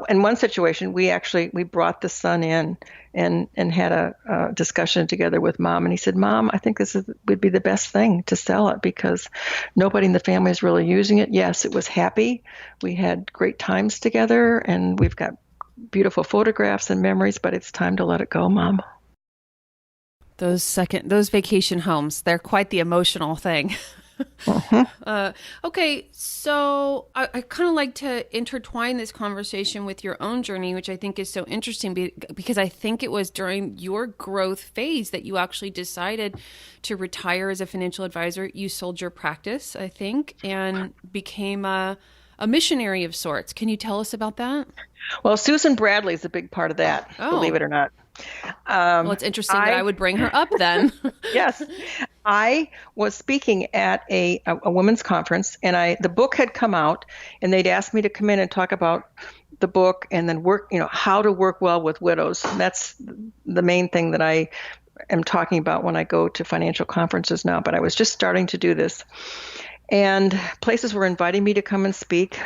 In one situation, we brought the son in and had a discussion together with mom, and he said, "Mom, I think would be the best thing to sell it because nobody in the family is really using it." Yes, it was happy. We had great times together, and we've got beautiful photographs and memories, but it's time to let it go, Mom. Those vacation homes, they're quite the emotional thing. Okay, so I kind of like to intertwine this conversation with your own journey, which I think is so interesting because I think it was during your growth phase that you actually decided to retire as a financial advisor. You sold your practice, I think, and became a missionary of sorts. Can you tell us about that? Well, Susan Bradley is a big part of that, believe it or not. Well, it's interesting that I would bring her up then. Yes. I was speaking at a women's conference, and the book had come out, and they'd asked me to come in and talk about the book and then how to work well with widows. And that's the main thing that I am talking about when I go to financial conferences now, but I was just starting to do this. And places were inviting me to come and speak.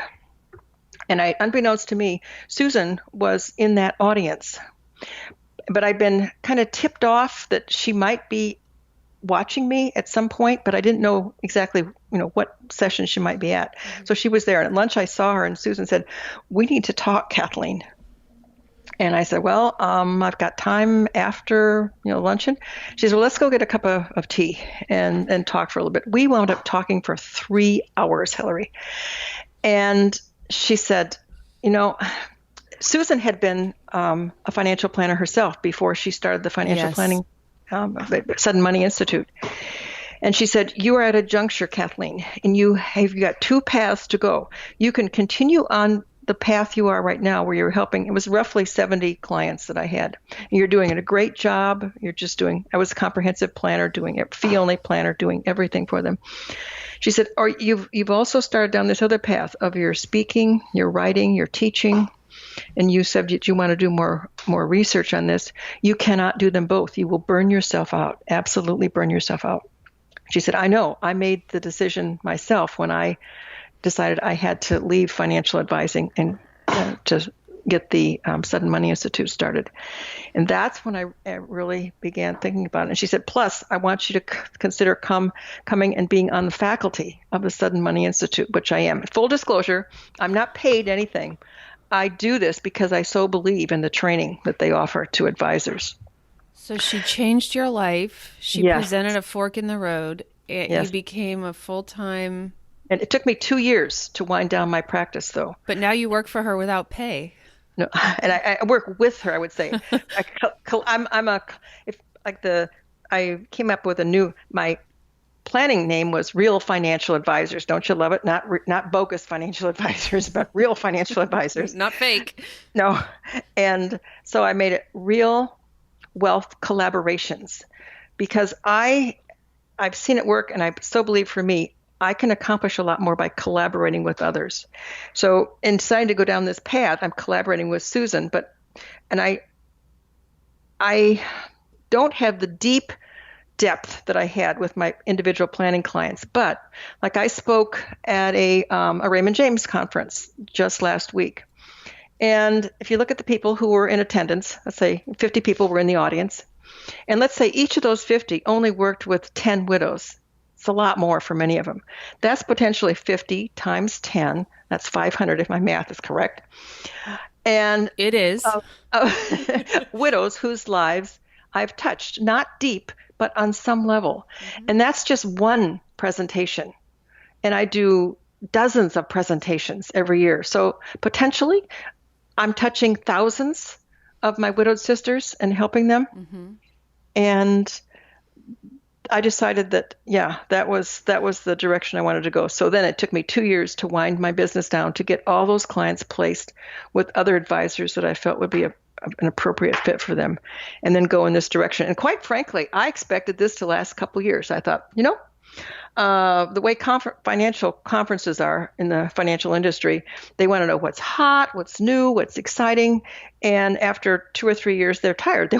And unbeknownst to me, Susan was in that audience. But I'd been kind of tipped off that she might be watching me at some point, but I didn't know exactly, what session she might be at. Mm-hmm. So she was there. And at lunch, I saw her, and Susan said, "We need to talk, Kathleen." And I said, "Well, I've got time after, luncheon." She said, "Well, let's go get a cup of tea and talk for a little bit." We wound up talking for 3 hours, Hillary. And she said, Susan had been a financial planner herself before she started the financial planning Sudden Money Institute. And she said, "You are at a juncture, Kathleen, and you've got 2 paths to go. You can continue on the path you are right now where you're helping." It was roughly 70 clients that I had. And you're doing a great job. I was a comprehensive planner, doing it, fee-only planner, doing everything for them. She said, "Or you've also started down this other path of your speaking, your writing, your teaching. And you said that you want to do more research on this. You cannot do them both. You will burn yourself out, absolutely burn yourself out." She said, "I know. I made the decision myself when I decided I had to leave financial advising and to get the Sudden Money Institute started." And that's when I really began thinking about it. And she said, "Plus, I want you to consider coming and being on the faculty of the Sudden Money Institute," which I am. Full disclosure, I'm not paid anything. I do this because I so believe in the training that they offer to advisors. So she changed your life. She presented a fork in the road. You became a full-time... And it took me 2 years to wind down my practice, though. But now you work for her without pay. No, and I work with her, I would say. I came up with my planning name was Rehl Financial Advisors. Don't you love it? Not bogus financial advisors, but real financial advisors. Not fake. No. And so I made it Real Wealth Collaborations because I've seen it work, and I so believe for me, I can accomplish a lot more by collaborating with others. So in deciding to go down this path, I'm collaborating with Susan, and I don't have the deep depth that I had with my individual planning clients. But like I spoke at a Raymond James conference just last week. And if you look at the people who were in attendance, let's say 50 people were in the audience, and let's say each of those 50 only worked with 10 widows. It's a lot more for many of them. That's potentially 50 times 10. That's 500 if my math is correct. And it is. Widows whose lives I've touched, not deep, but on some level. Mm-hmm. And that's just one presentation. And I do dozens of presentations every year. So potentially I'm touching thousands of my widowed sisters and helping them. Mm-hmm. And I decided that, that was the direction I wanted to go. So then it took me 2 years to wind my business down to get all those clients placed with other advisors that I felt would be an appropriate fit for them, and then go in this direction. And quite frankly, I expected this to last a couple years. I thought, the way financial conferences are in the financial industry, they want to know what's hot, what's new, what's exciting. And after 2 or 3 years, they're tired. They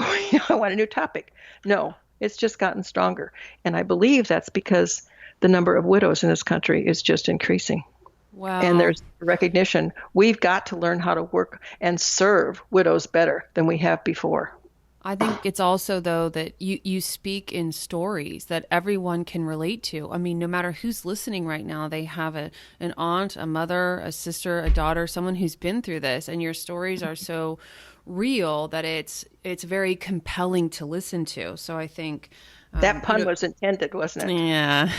want a new topic. No, it's just gotten stronger. And I believe that's because the number of widows in this country is just increasing. Wow. And there's recognition. We've got to learn how to work and serve widows better than we have before. I think it's also, though, that you speak in stories that everyone can relate to. I mean, no matter who's listening right now, they have an aunt, a mother, a sister, a daughter, someone who's been through this. And your stories are so real that it's very compelling to listen to. So I think... that pun was intended, wasn't it? Yeah.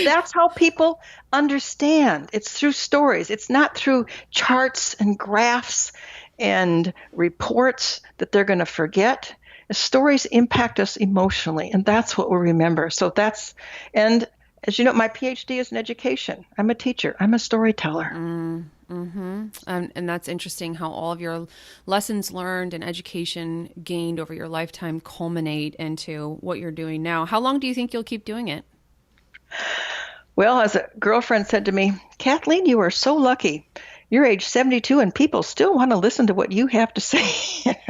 That's how people understand. It's through stories. It's not through charts and graphs and reports that they're going to forget. Stories impact us emotionally, and that's what we remember. And as you know, my Ph.D. is in education. I'm a teacher. I'm a storyteller. Mm-hmm. And that's interesting how all of your lessons learned and education gained over your lifetime culminate into what you're doing now. How long do you think you'll keep doing it? Well, as a girlfriend said to me, Kathleen, you are so lucky. You're age 72 and people still want to listen to what you have to say.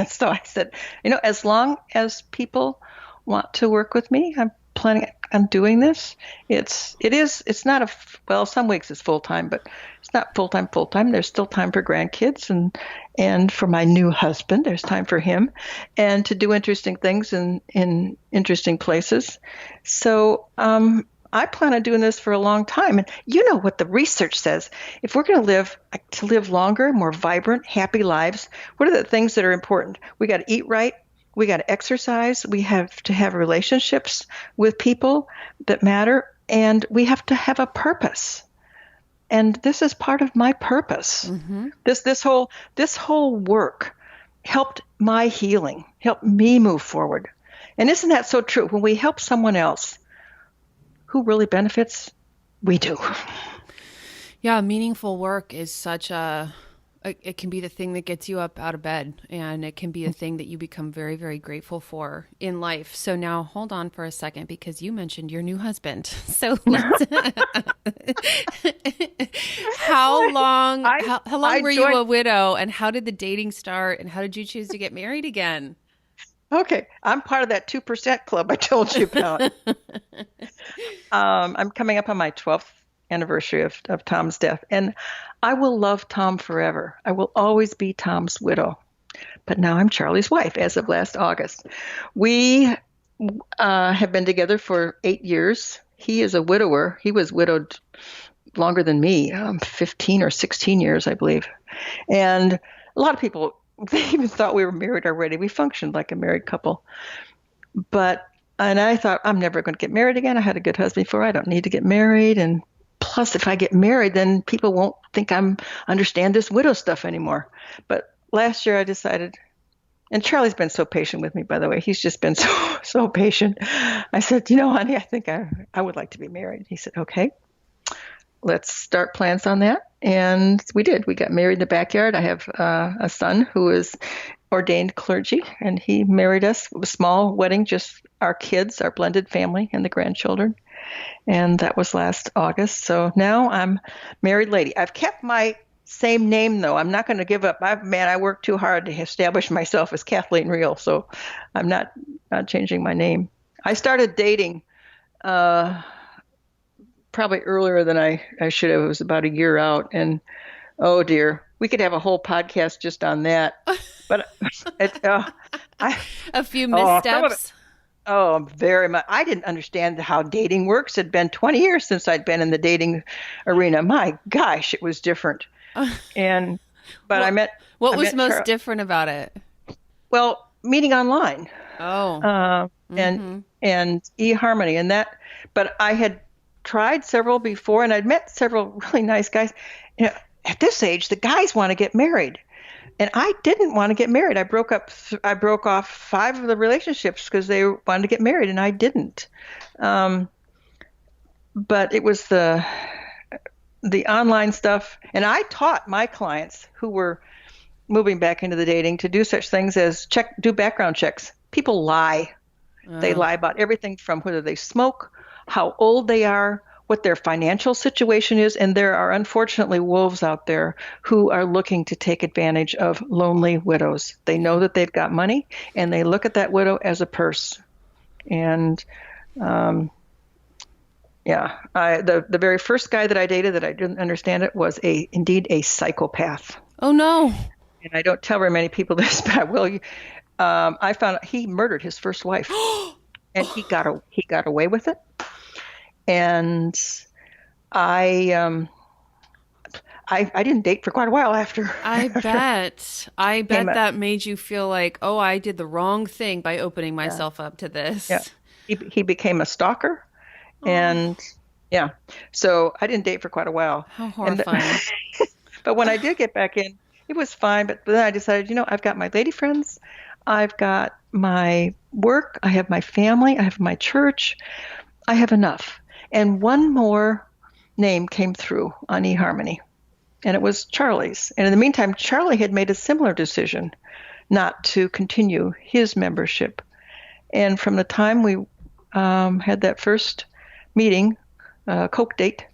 So I said, as long as people want to work with me, I'm planning on doing this. It's not some weeks it's full-time, but it's not full-time. There's still time for grandkids and for my new husband. There's time for him and to do interesting things in interesting places. So, I plan on doing this for a long time. And you know what the research says. If we're going to live longer, more vibrant, happy lives, what are the things that are important? We got to eat right. We got to exercise. We have to have relationships with people that matter. And we have to have a purpose. And this is part of my purpose. Mm-hmm. This whole work helped my healing, helped me move forward. And isn't that so true? When we help someone else, who really benefits? We do. Yeah, meaningful work is it can be the thing that gets you up out of bed, and it can be a thing that you become very, very grateful for in life. So now hold on for a second, because you mentioned your new husband. So how long were you a widow, and how did the dating start, and how did you choose to get married again? Okay, I'm part of that 2% club I told you about. I'm coming up on my 12th anniversary of Tom's death, and I will love Tom forever. I will always be Tom's widow. But now I'm Charlie's wife as of last August. We have been together for 8 years. He is a widower. He was widowed longer than me, 15 or 16 years, I believe. And a lot of people, they even thought we were married already. We functioned like a married couple. And I thought, I'm never going to get married again. I had a good husband before. I don't need to get married. And plus, if I get married, then people won't think understand this widow stuff anymore. But last year I decided And Charlie's been so patient with me, by the way. He's just been so patient. I said, honey, I think I would like to be married. He said, okay, let's start plans on that. And we did. We got married in the backyard. I have a son who is ordained clergy, and he married us. It was a small wedding, just our kids, our blended family, and the grandchildren. And that was last August. So now I'm married lady. I've kept my same name, though. I'm not going to give up. I worked too hard to establish myself as Kathleen Rehl, so I'm not changing my name. I started dating probably earlier than I should have. It was about a year out, and oh dear, we could have a whole podcast just on that. But a few missteps. Very much. I didn't understand how dating works. It had been 20 years since I'd been in the dating arena. My gosh, it was different. I met. What was most different about it? Well, meeting online. Oh. And eHarmony and that. But I had tried several before, and I'd met several really nice guys. At this age, the guys want to get married. And I didn't want to get married. I broke off 5 of the relationships because they wanted to get married, and I didn't. But it was the online stuff, and I taught my clients who were moving back into the dating to do such things as do background checks. People lie. They lie about everything from whether they smoke, how old they are, what their financial situation is, and there are unfortunately wolves out there who are looking to take advantage of lonely widows. They know that they've got money, and they look at that widow as a purse. And the very first guy that I dated that I didn't understand it was indeed a psychopath. Oh no! And I don't tell very many people this, but I will. I found out he murdered his first wife, and he got away with it. And I didn't date for quite a while after. I bet that made you feel like, oh, I did the wrong thing by opening myself up to this. Yeah. He became a stalker, and so I didn't date for quite a while. How horrifying. But when I did get back in, it was fine. But then I decided, I've got my lady friends, I've got my work, I have my family, I have my church, I have enough. And one more name came through on eHarmony, and it was Charlie's. And in the meantime, Charlie had made a similar decision not to continue his membership. And from the time we had that first meeting, Coke date,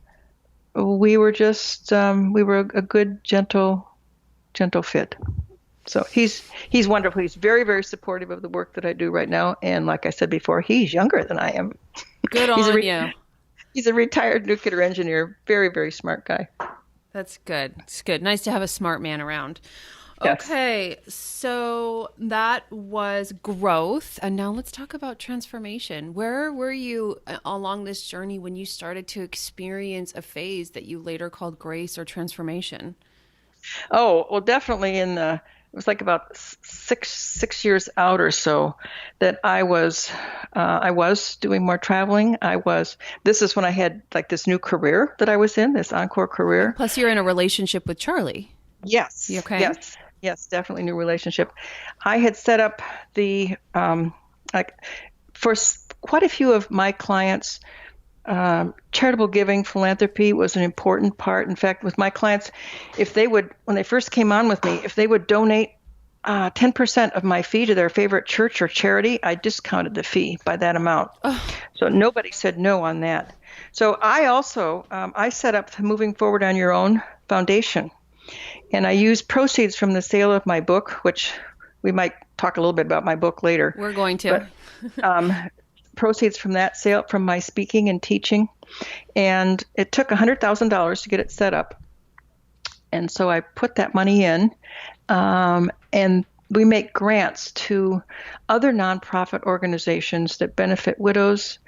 we were a good, gentle fit. So he's wonderful. He's very, very supportive of the work that I do right now. And like I said before, he's younger than I am. Good on you. He's a retired nuclear engineer. Very, very smart guy. That's good. It's good. Nice to have a smart man around. Yes. Okay, so that was growth. And now let's talk about transformation. Where were you along this journey when you started to experience a phase that you later called grace or transformation? Oh, well, definitely it was like about six years out or so that I was doing more traveling. This is when I had like this new career that I was in, this encore career. Plus you're in a relationship with Charlie. Yes. You okay? Yes, definitely new relationship. I had set up for quite a few of my clients, charitable giving, philanthropy was an important part. In fact, with my clients, when they first came on with me, if they would donate 10% of my fee to their favorite church or charity, I discounted the fee by that amount. Oh. So nobody said no on that. So I also, I set up the Moving Forward on Your Own foundation. And I used proceeds from the sale of my book, which we might talk a little bit about my book later. We're going to. But, proceeds from that sale, from my speaking and teaching. And it took $100,000 to get it set up. And so I put that money in, and we make grants to other nonprofit organizations that benefit widows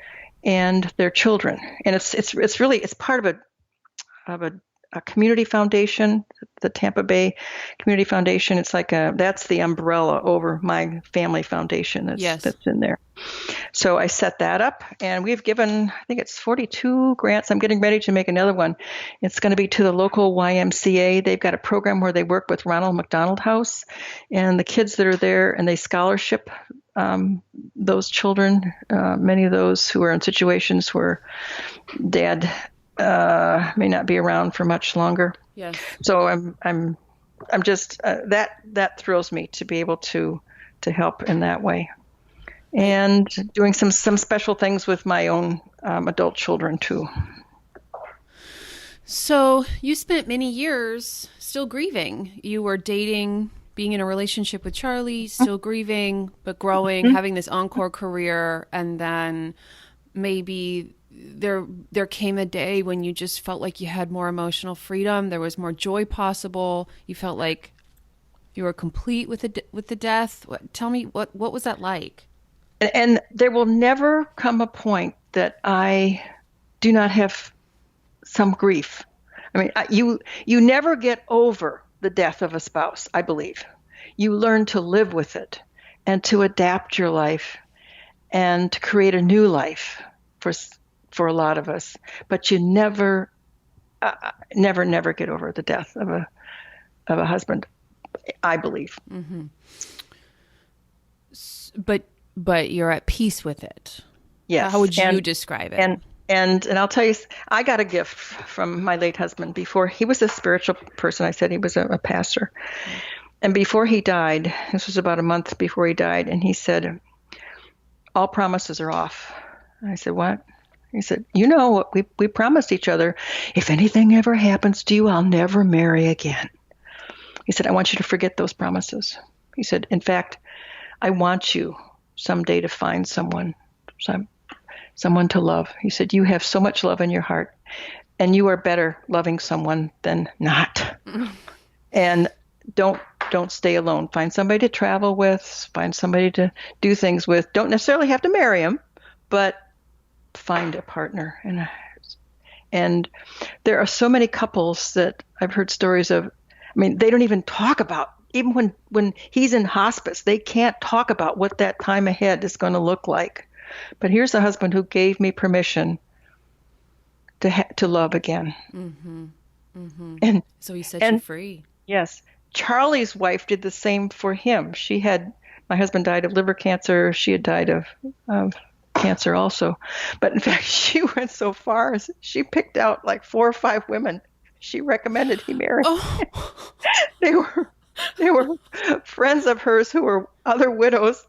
and their children. And it's really part of a community foundation, the Tampa Bay Community Foundation. It's like that's the umbrella over my family foundation that's in there. So I set that up, and we've given, I think it's 42 grants. I'm getting ready to make another one. It's going to be to the local YMCA. They've got a program where they work with Ronald McDonald House, and the kids that are there, and they scholarship those children, many of those who are in situations where dad may not be around for much longer. Yes. So I'm just that thrills me to be able to help in that way, and doing some special things with my own adult children too. So you spent many years still grieving. You were dating, being in a relationship with Charlie, still grieving, but growing, having this encore career, and then maybe there came a day when you just felt like you had more emotional freedom. There was more joy possible. You felt like you were complete with the death. Tell me, what was that like? And there will never come a point that I do not have some grief. I mean, you never get over the death of a spouse, I believe. You learn to live with it and to adapt your life and to create a new life for a lot of us. But you never get over the death of a husband, I believe. Mm-hmm. But you're at peace with it. Yes. How would you describe it? And I'll tell you, I got a gift from my late husband before. He was a spiritual person. I said he was a pastor. And before he died, this was about a month before he died, and he said, all promises are off. And I said, what? He said, you know what we promised each other, if anything ever happens to you, I'll never marry again. He said, I want you to forget those promises. He said, in fact, I want you someday to find someone to love. He said, you have so much love in your heart, and you are better loving someone than not. And don't stay alone. Find somebody to travel with, find somebody to do things with. Don't necessarily have to marry him, but find a partner. And there are so many couples that I've heard stories of. I mean, they don't even talk about, even when he's in hospice, they can't talk about what that time ahead is going to look like. But here's a husband who gave me permission to love again. Mm-hmm. Mm-hmm. And so he set you free. Yes. Charlie's wife did the same for him. My husband died of liver cancer. She had died of cancer also. But in fact, she went so far as she picked out like 4 or 5 women she recommended he marry. Oh. They were friends of hers who were other widows.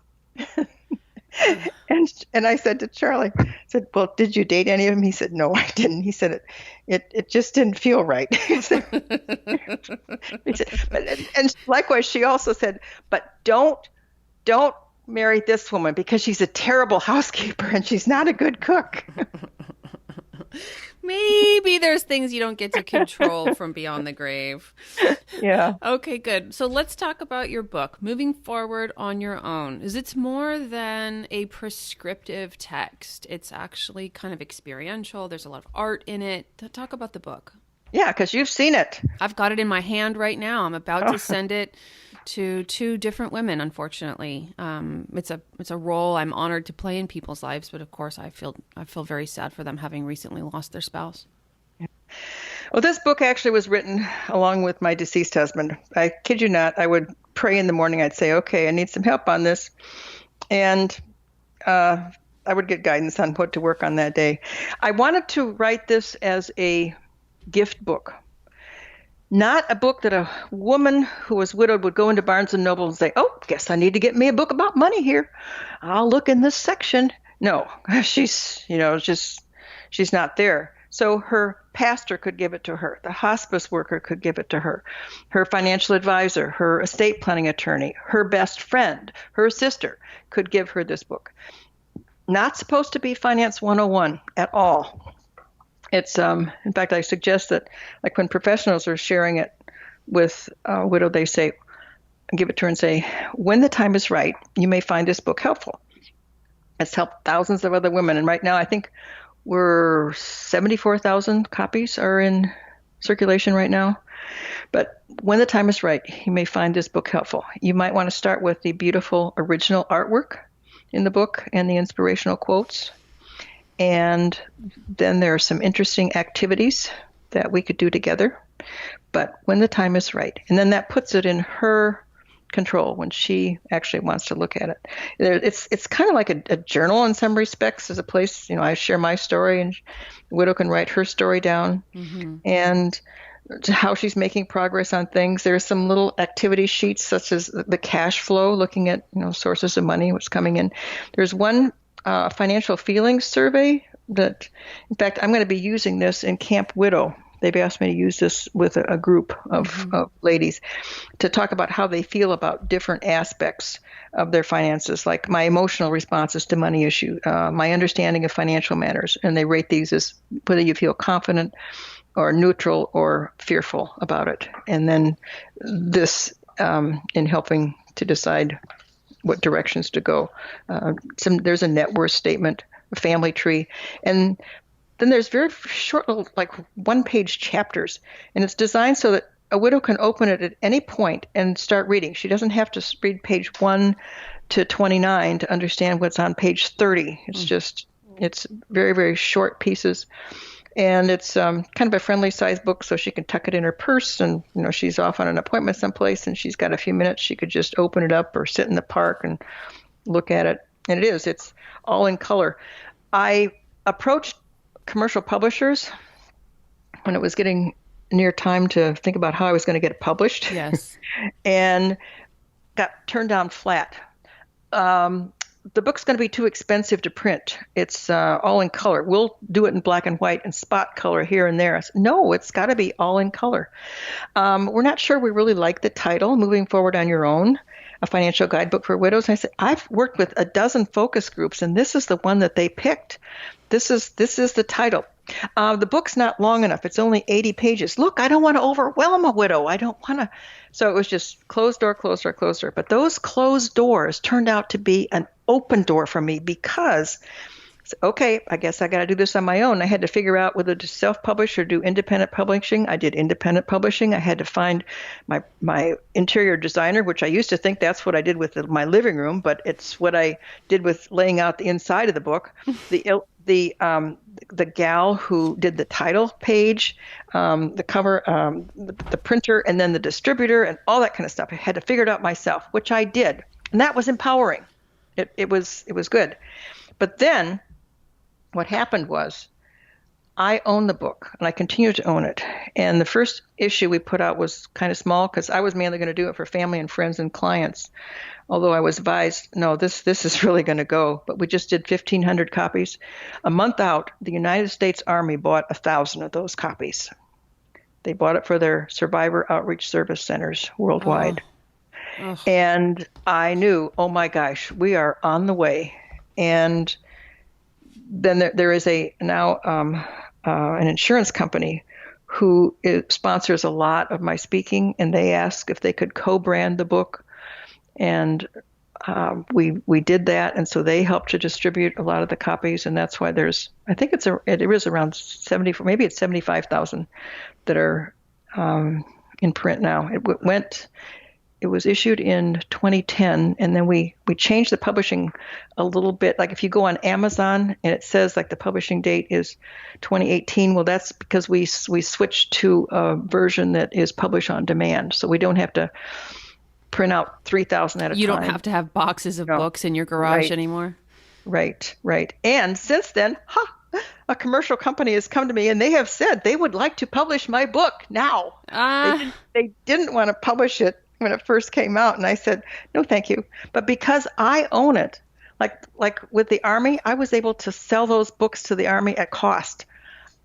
And I said to Charlie, I said, well, did you date any of them? He said, no, I didn't. He said, it just didn't feel right. He said, and likewise, she also said, but don't marry this woman because she's a terrible housekeeper and she's not a good cook. Maybe there's things you don't get to control from beyond the grave. Yeah. Okay, good. So let's talk about your book, Moving Forward on Your Own. It's more than a prescriptive text. It's actually kind of experiential. There's a lot of art in it. Talk about the book. Yeah, because you've seen it. I've got it in my hand right now. I'm about to send it to 2 different women, unfortunately. It's a role I'm honored to play in people's lives, but of course I feel very sad for them having recently lost their spouse. Well, this book actually was written along with my deceased husband. I kid you not, I would pray in the morning. I'd say, okay, I need some help on this. And I would get guidance on what to work on that day. I wanted to write this as a gift book. Not a book that a woman who was widowed would go into Barnes & Noble and say, oh, guess I need to get me a book about money here. I'll look in this section. No, she's not there. So her pastor could give it to her. The hospice worker could give it to her. Her financial advisor, her estate planning attorney, her best friend, her sister could give her this book. Not supposed to be Finance 101 at all. It's, in fact, I suggest that, like when professionals are sharing it with a widow, they say, give it to her and say, when the time is right, you may find this book helpful. It's helped thousands of other women. And right now, I think we're 74,000 copies are in circulation right now. But when the time is right, you may find this book helpful. You might want to start with the beautiful original artwork in the book and the inspirational quotes. And then there are some interesting activities that we could do together, but when the time is right. And then that puts it in her control when she actually wants to look at it. It's kind of like a journal in some respects, as a place, I share my story and the widow can write her story down. Mm-hmm. And how she's making progress on things. There's some little activity sheets such as the cash flow, looking at sources of money, what's coming in. There's one financial feelings survey that, in fact, I'm going to be using this in Camp Widow. They've asked me to use this with a group of ladies to talk about how they feel about different aspects of their finances, like my emotional responses to money issue, my understanding of financial matters. And they rate these as whether you feel confident or neutral or fearful about it. And then this in helping to decide what directions to go. There's a net worth statement, a family tree, and then there's very short little, like one-page chapters, and it's designed so that a widow can open it at any point and start reading. She doesn't have to read page 1 to 29 to understand what's on page 30. It's very, very short pieces. And it's kind of a friendly size book, so she can tuck it in her purse. And, she's off on an appointment someplace and she's got a few minutes. She could just open it up or sit in the park and look at it. And it's all in color. I approached commercial publishers when it was getting near time to think about how I was going to get it published. Yes. And got turned down flat. The book's going to be too expensive to print. It's all in color. We'll do it in black and white and spot color here and there. I said, no, it's got to be all in color. We're not sure we really like the title, Moving Forward on Your Own, a financial guidebook for widows. And I said, I've worked with a dozen focus groups, and this is the one that they picked. This is the title. The book's not long enough. It's only 80 pages. Look, I don't want to overwhelm a widow. I don't want to. So it was just closed door, closed door, closed door. But those closed doors turned out to be an open door for me because, okay, I guess I got to do this on my own. I had to figure out whether to self-publish or do independent publishing. I did independent publishing. I had to find my interior designer, which I used to think that's what I did with my living room, but it's what I did with laying out the inside of the book. The gal who did the title page, the cover, the printer, and then the distributor, and all that kind of stuff. I had to figure it out myself, which I did, and that was empowering. It was good. But then what happened was I own the book, and I continue to own it. And the first issue we put out was kind of small because I was mainly going to do it for family and friends and clients. Although I was advised, no, this is really going to go. But we just did 1,500 copies. A month out, the United States Army bought 1,000 of those copies. They bought it for their survivor outreach service centers worldwide. Oh. And I knew, oh my gosh, we are on the way. And then there is now an insurance company who sponsors a lot of my speaking, and they asked if they could co-brand the book. And we did that, and so they helped to distribute a lot of the copies, and that's why it is around 74, maybe it's 75,000 that are in print now. It was issued in 2010, and then we changed the publishing a little bit. Like if you go on Amazon and it says like the publishing date is 2018, well, that's because we switched to a version that is published on demand, so we don't have to print out 3,000 at a time. You don't have to have boxes of books in your garage anymore. Right. And since then, a commercial company has come to me and they have said they would like to publish my book now. They didn't want to publish it when it first came out, and I said, no, thank you. But because I own it, like with the Army, I was able to sell those books to the Army at cost.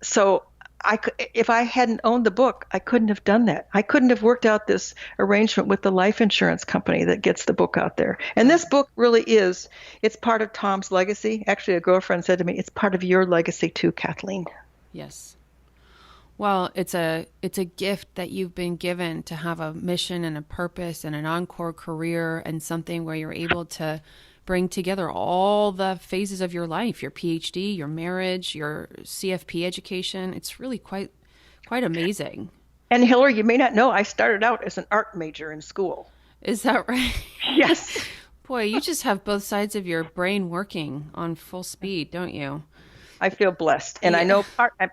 So if I hadn't owned the book, I couldn't have done that. I couldn't have worked out this arrangement with the life insurance company that gets the book out there. And this book really it's part of Tom's legacy. Actually, a girlfriend said to me, it's part of your legacy too, Kathleen. Yes. Well, it's a gift that you've been given to have a mission and a purpose and an encore career and something where you're able to bring together all the phases of your life, your Ph.D., your marriage, your CFP education. It's really quite amazing. And Hillary, you may not know, I started out as an art major in school. Is that right? Yes. Boy, you just have both sides of your brain working on full speed, don't you? I feel blessed. And I know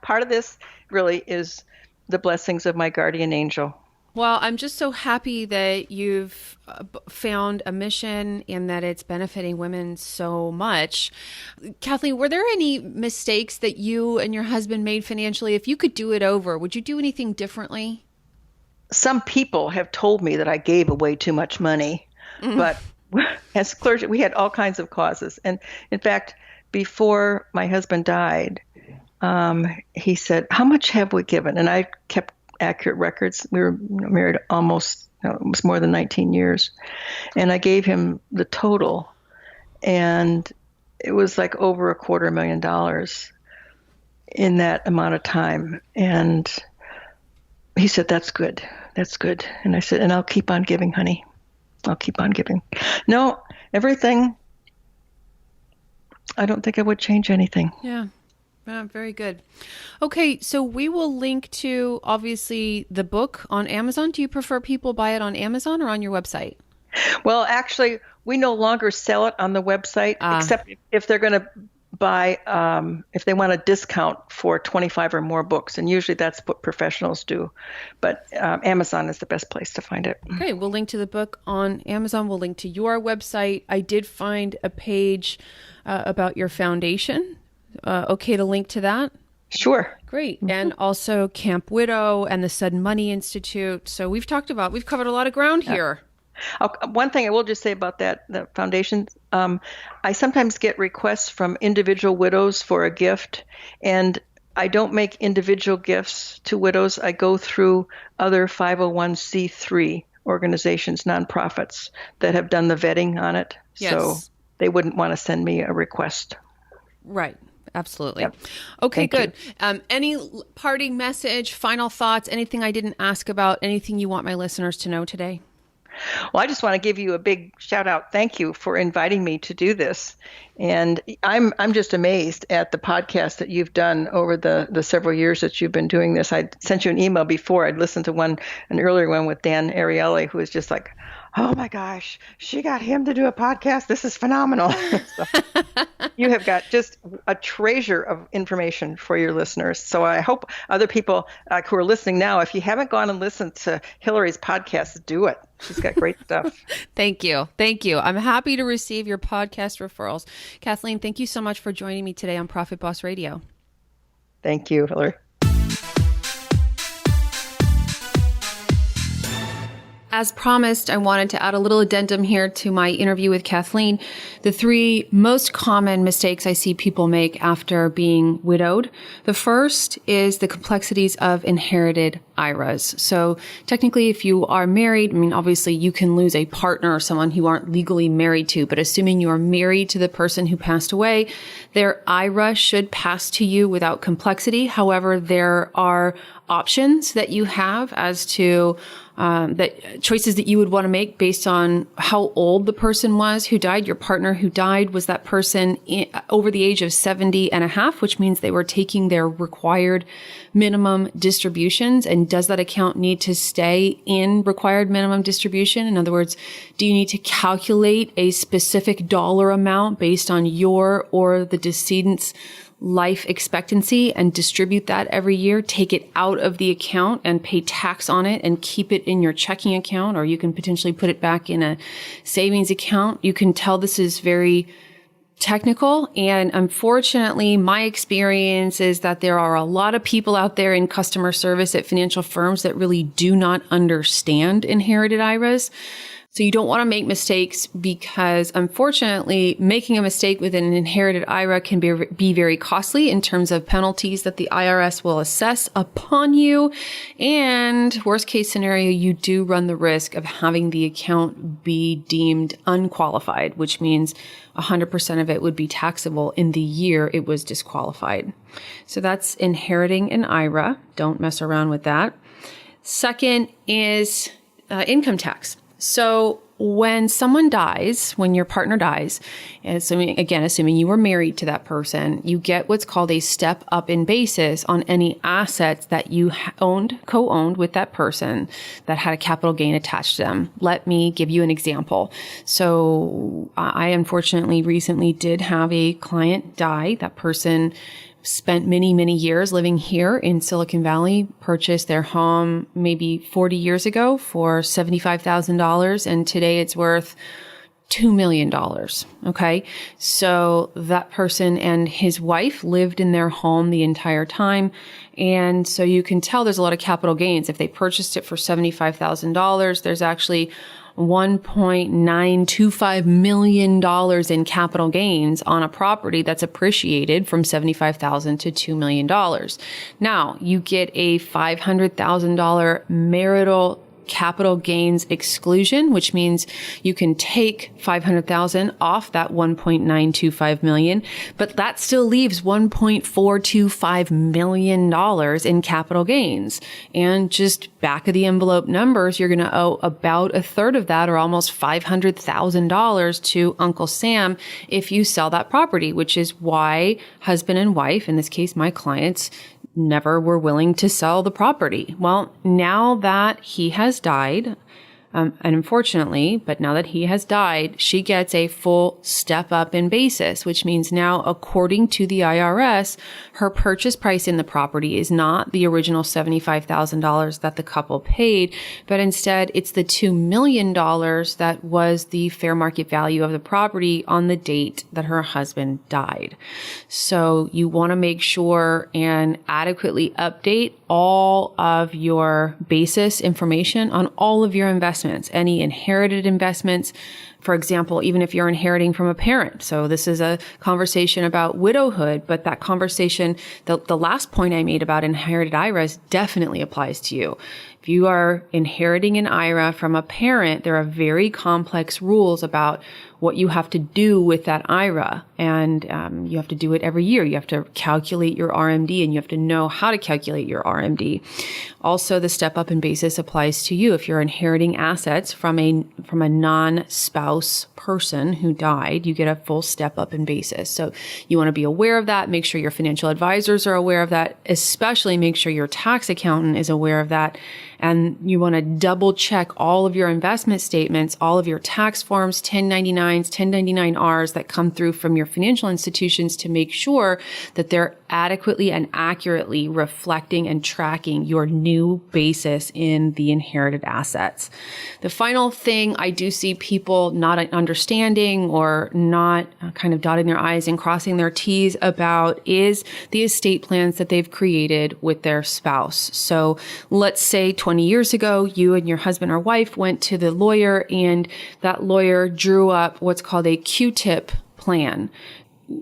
part of this really is the blessings of my guardian angel. Well, I'm just so happy that you've found a mission and that it's benefiting women so much. Kathleen, were there any mistakes that you and your husband made financially? If you could do it over, would you do anything differently? Some people have told me that I gave away too much money, but as clergy, we had all kinds of causes. And in fact, before my husband died, he said, "How much have we given?" And I kept accurate records. We were married it was more than 19 years. And I gave him the total, and it was like over $250,000 in that amount of time. And he said, "That's good. That's good." And I said, "And I'll keep on giving, honey. I'll keep on giving." No, everything, I don't think I would change anything. Yeah. Very good. Okay, so we will link to, obviously, the book on Amazon. Do you prefer people buy it on Amazon or on your website? Well, actually, we no longer sell it on the website, except if they're going to buy, if they want a discount for 25 or more books. And usually that's what professionals do. But Amazon is the best place to find it. Okay, we'll link to the book on Amazon. We'll link to your website. I did find a page about your foundation. Okay to link to that? Sure. Great. Mm-hmm. And also Camp Widow and the Sudden Money Institute. So we've covered a lot of ground here. One thing I will just say about the foundation, I sometimes get requests from individual widows for a gift, and I don't make individual gifts to widows. I go through other 501c3 organizations, nonprofits that have done the vetting on it. Yes. So they wouldn't want to send me a request. Right. Absolutely. Yep. Okay, good. Any parting message, final thoughts, anything I didn't ask about, anything you want my listeners to know today? Well, I just want to give you a big shout out. Thank you for inviting me to do this. And I'm just amazed at the podcast that you've done over the several years that you've been doing this. I sent you an email before. I'd listened to an earlier one with Dan Ariely, who was just like, "Oh my gosh, she got him to do a podcast. This is phenomenal." So you have got just a treasure of information for your listeners. So I hope other people who are listening now, if you haven't gone and listened to Hillary's podcast, do it. She's got great stuff. Thank you. Thank you. I'm happy to receive your podcast referrals. Kathleen, thank you so much for joining me today on Profit Boss Radio. Thank you, Hillary. As promised, I wanted to add a little addendum here to my interview with Kathleen. The 3 most common mistakes I see people make after being widowed. The first is the complexities of inherited IRAs. So technically, if you are married, obviously you can lose a partner or someone you aren't legally married to, but assuming you are married to the person who passed away, their IRA should pass to you without complexity. However, there are options that you have as to that choices that you would want to make based on how old the person was who died. Your partner who died, was that person over the age of 70 and a half, which means they were taking their required minimum distributions. And does that account need to stay in required minimum distribution? In other words, do you need to calculate a specific dollar amount based on your or the decedent's life expectancy and distribute that every year, take it out of the account and pay tax on it and keep it in your checking account, or you can potentially put it back in a savings account? You can tell this is very technical. And unfortunately, my experience is that there are a lot of people out there in customer service at financial firms that really do not understand inherited IRAs. So you don't want to make mistakes because, unfortunately, making a mistake with an inherited IRA can be very costly in terms of penalties that the IRS will assess upon you. And worst case scenario, you do run the risk of having the account be deemed unqualified, which means 100% of it would be taxable in the year it was disqualified. So that's inheriting an IRA. Don't mess around with that. Second is income tax. So when someone dies, when your partner dies, assuming you were married to that person, you get what's called a step up in basis on any assets that you co-owned with that person that had a capital gain attached to them. Let me give you an example. So I unfortunately recently did have a client die. That person spent many, many years living here in Silicon Valley, purchased their home maybe 40 years ago for $75,000, and today it's worth $2 million. Okay. So that person and his wife lived in their home the entire time. And so you can tell there's a lot of capital gains. If they purchased it for $75,000, there's actually $1.925 million in capital gains on a property that's appreciated from $75,000 to $2 million. Now, you get a $500,000 marital capital gains exclusion, which means you can take $500,000 off that $1.925 million, but that still leaves $1.425 million in capital gains. And just back of the envelope numbers, you're going to owe about a third of that, or almost $500,000 to Uncle Sam if you sell that property, which is why husband and wife, in this case, my clients, never were willing to sell the property. Well, now that he has died, and unfortunately, but now that he has died, she gets a full step up in basis, which means now, according to the IRS, her purchase price in the property is not the original $75,000 that the couple paid, but instead it's the $2 million that was the fair market value of the property on the date that her husband died. So you want to make sure and adequately update all of your basis information on all of your investments, any inherited investments. For example, even if you're inheriting from a parent. So this is a conversation about widowhood, but that conversation, the last point I made about inherited IRAs definitely applies to you. If you are inheriting an IRA from a parent, there are very complex rules about what you have to do with that IRA. And you have to do it every year. You have to calculate your RMD, and you have to know how to calculate your RMD. Also, the step up in basis applies to you. If you're inheriting assets from a non-spouse person who died, you get a full step up in basis. So you want to be aware of that. Make sure your financial advisors are aware of that. Especially make sure your tax accountant is aware of that. And you want to double check all of your investment statements, all of your tax forms, 1099s, 1099Rs that come through from your financial institutions to make sure that they're adequately and accurately reflecting and tracking your new basis in the inherited assets. The final thing I do see people not understanding or not kind of dotting their I's and crossing their T's about is the estate plans that they've created with their spouse. So let's say 20 years ago, you and your husband or wife went to the lawyer, and that lawyer drew up what's called a Q-tip plan.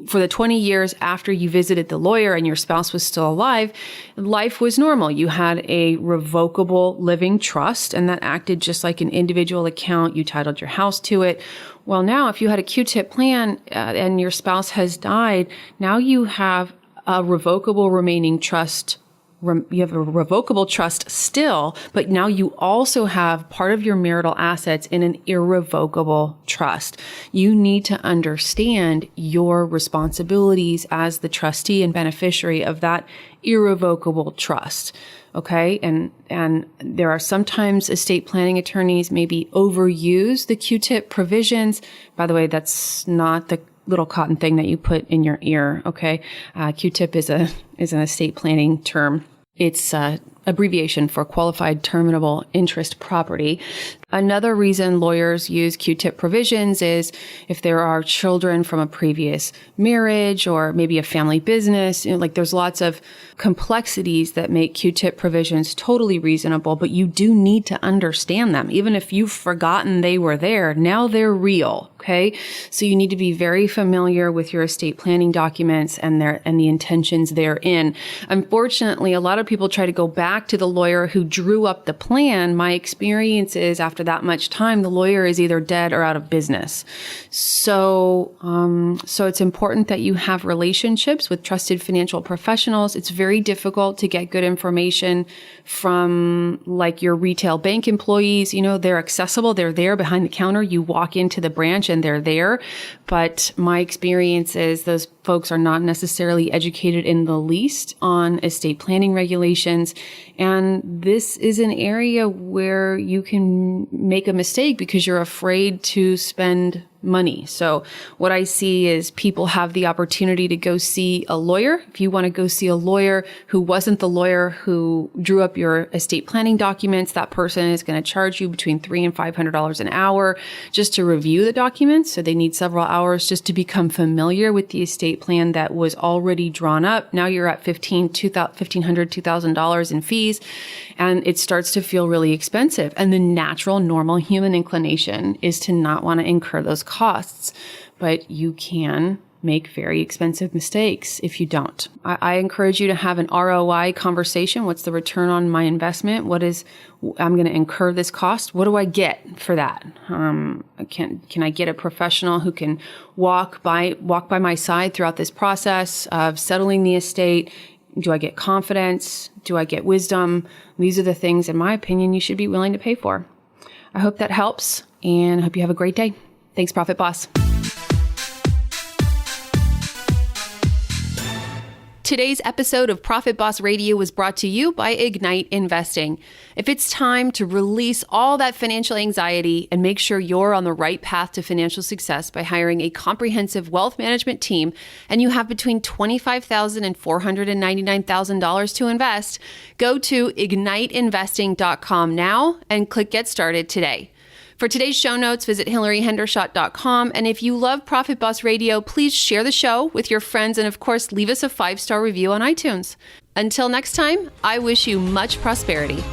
For the 20 years after you visited the lawyer and your spouse was still alive, life was normal. You had a revocable living trust, and that acted just like an individual account. You titled your house to it. Well, now if you had a Q-tip plan and your spouse has died, now you have a revocable remaining trust. You have a revocable trust still, but now you also have part of your marital assets in an irrevocable trust. You need to understand your responsibilities as the trustee and beneficiary of that irrevocable trust. Okay. And there are sometimes estate planning attorneys maybe overuse the Q-tip provisions. By the way, that's not the little cotton thing that you put in your ear. Okay. Q-tip is an estate planning term. It's abbreviation for qualified terminable interest property. Another reason lawyers use Q-tip provisions is if there are children from a previous marriage or maybe a family business, like there's lots of complexities that make Q-tip provisions totally reasonable, but you do need to understand them. Even if you've forgotten they were there, now they're real. Okay. So you need to be very familiar with your estate planning documents and the intentions therein. Unfortunately, a lot of people try to go back back to the lawyer who drew up the plan, my experience is after that much time, the lawyer is either dead or out of business. So it's important that you have relationships with trusted financial professionals. It's very difficult to get good information from like your retail bank employees. You know, they're accessible. They're there behind the counter. You walk into the branch and they're there. But my experience is those folks are not necessarily educated in the least on estate planning regulations. And this is an area where you can make a mistake because you're afraid to spend money. So what I see is people have the opportunity to go see a lawyer. If you want to go see a lawyer who wasn't the lawyer who drew up your estate planning documents, that person is going to charge you between $300 and $500 an hour just to review the documents. So they need several hours just to become familiar with the estate plan that was already drawn up. Now you're at $1,500, $2,000 in fees, and it starts to feel really expensive. And the natural, normal human inclination is to not want to incur those costs, but you can make very expensive mistakes if you don't. I encourage you to have an ROI conversation. What's the return on my investment? I'm going to incur this cost. What do I get for that? Can I get a professional who can walk by my side throughout this process of settling the estate? Do I get confidence? Do I get wisdom? These are the things, in my opinion, you should be willing to pay for. I hope that helps, and I hope you have a great day. Thanks, Profit Boss. Today's episode of Profit Boss Radio was brought to you by Ignite Investing. If it's time to release all that financial anxiety and make sure you're on the right path to financial success by hiring a comprehensive wealth management team, and you have between $25,000 and $499,000 to invest, go to igniteinvesting.com now and click Get Started today. For today's show notes, visit hillaryhendershot.com. And if you love Profit Boss Radio, please share the show with your friends. And of course, leave us a 5-star review on iTunes. Until next time, I wish you much prosperity.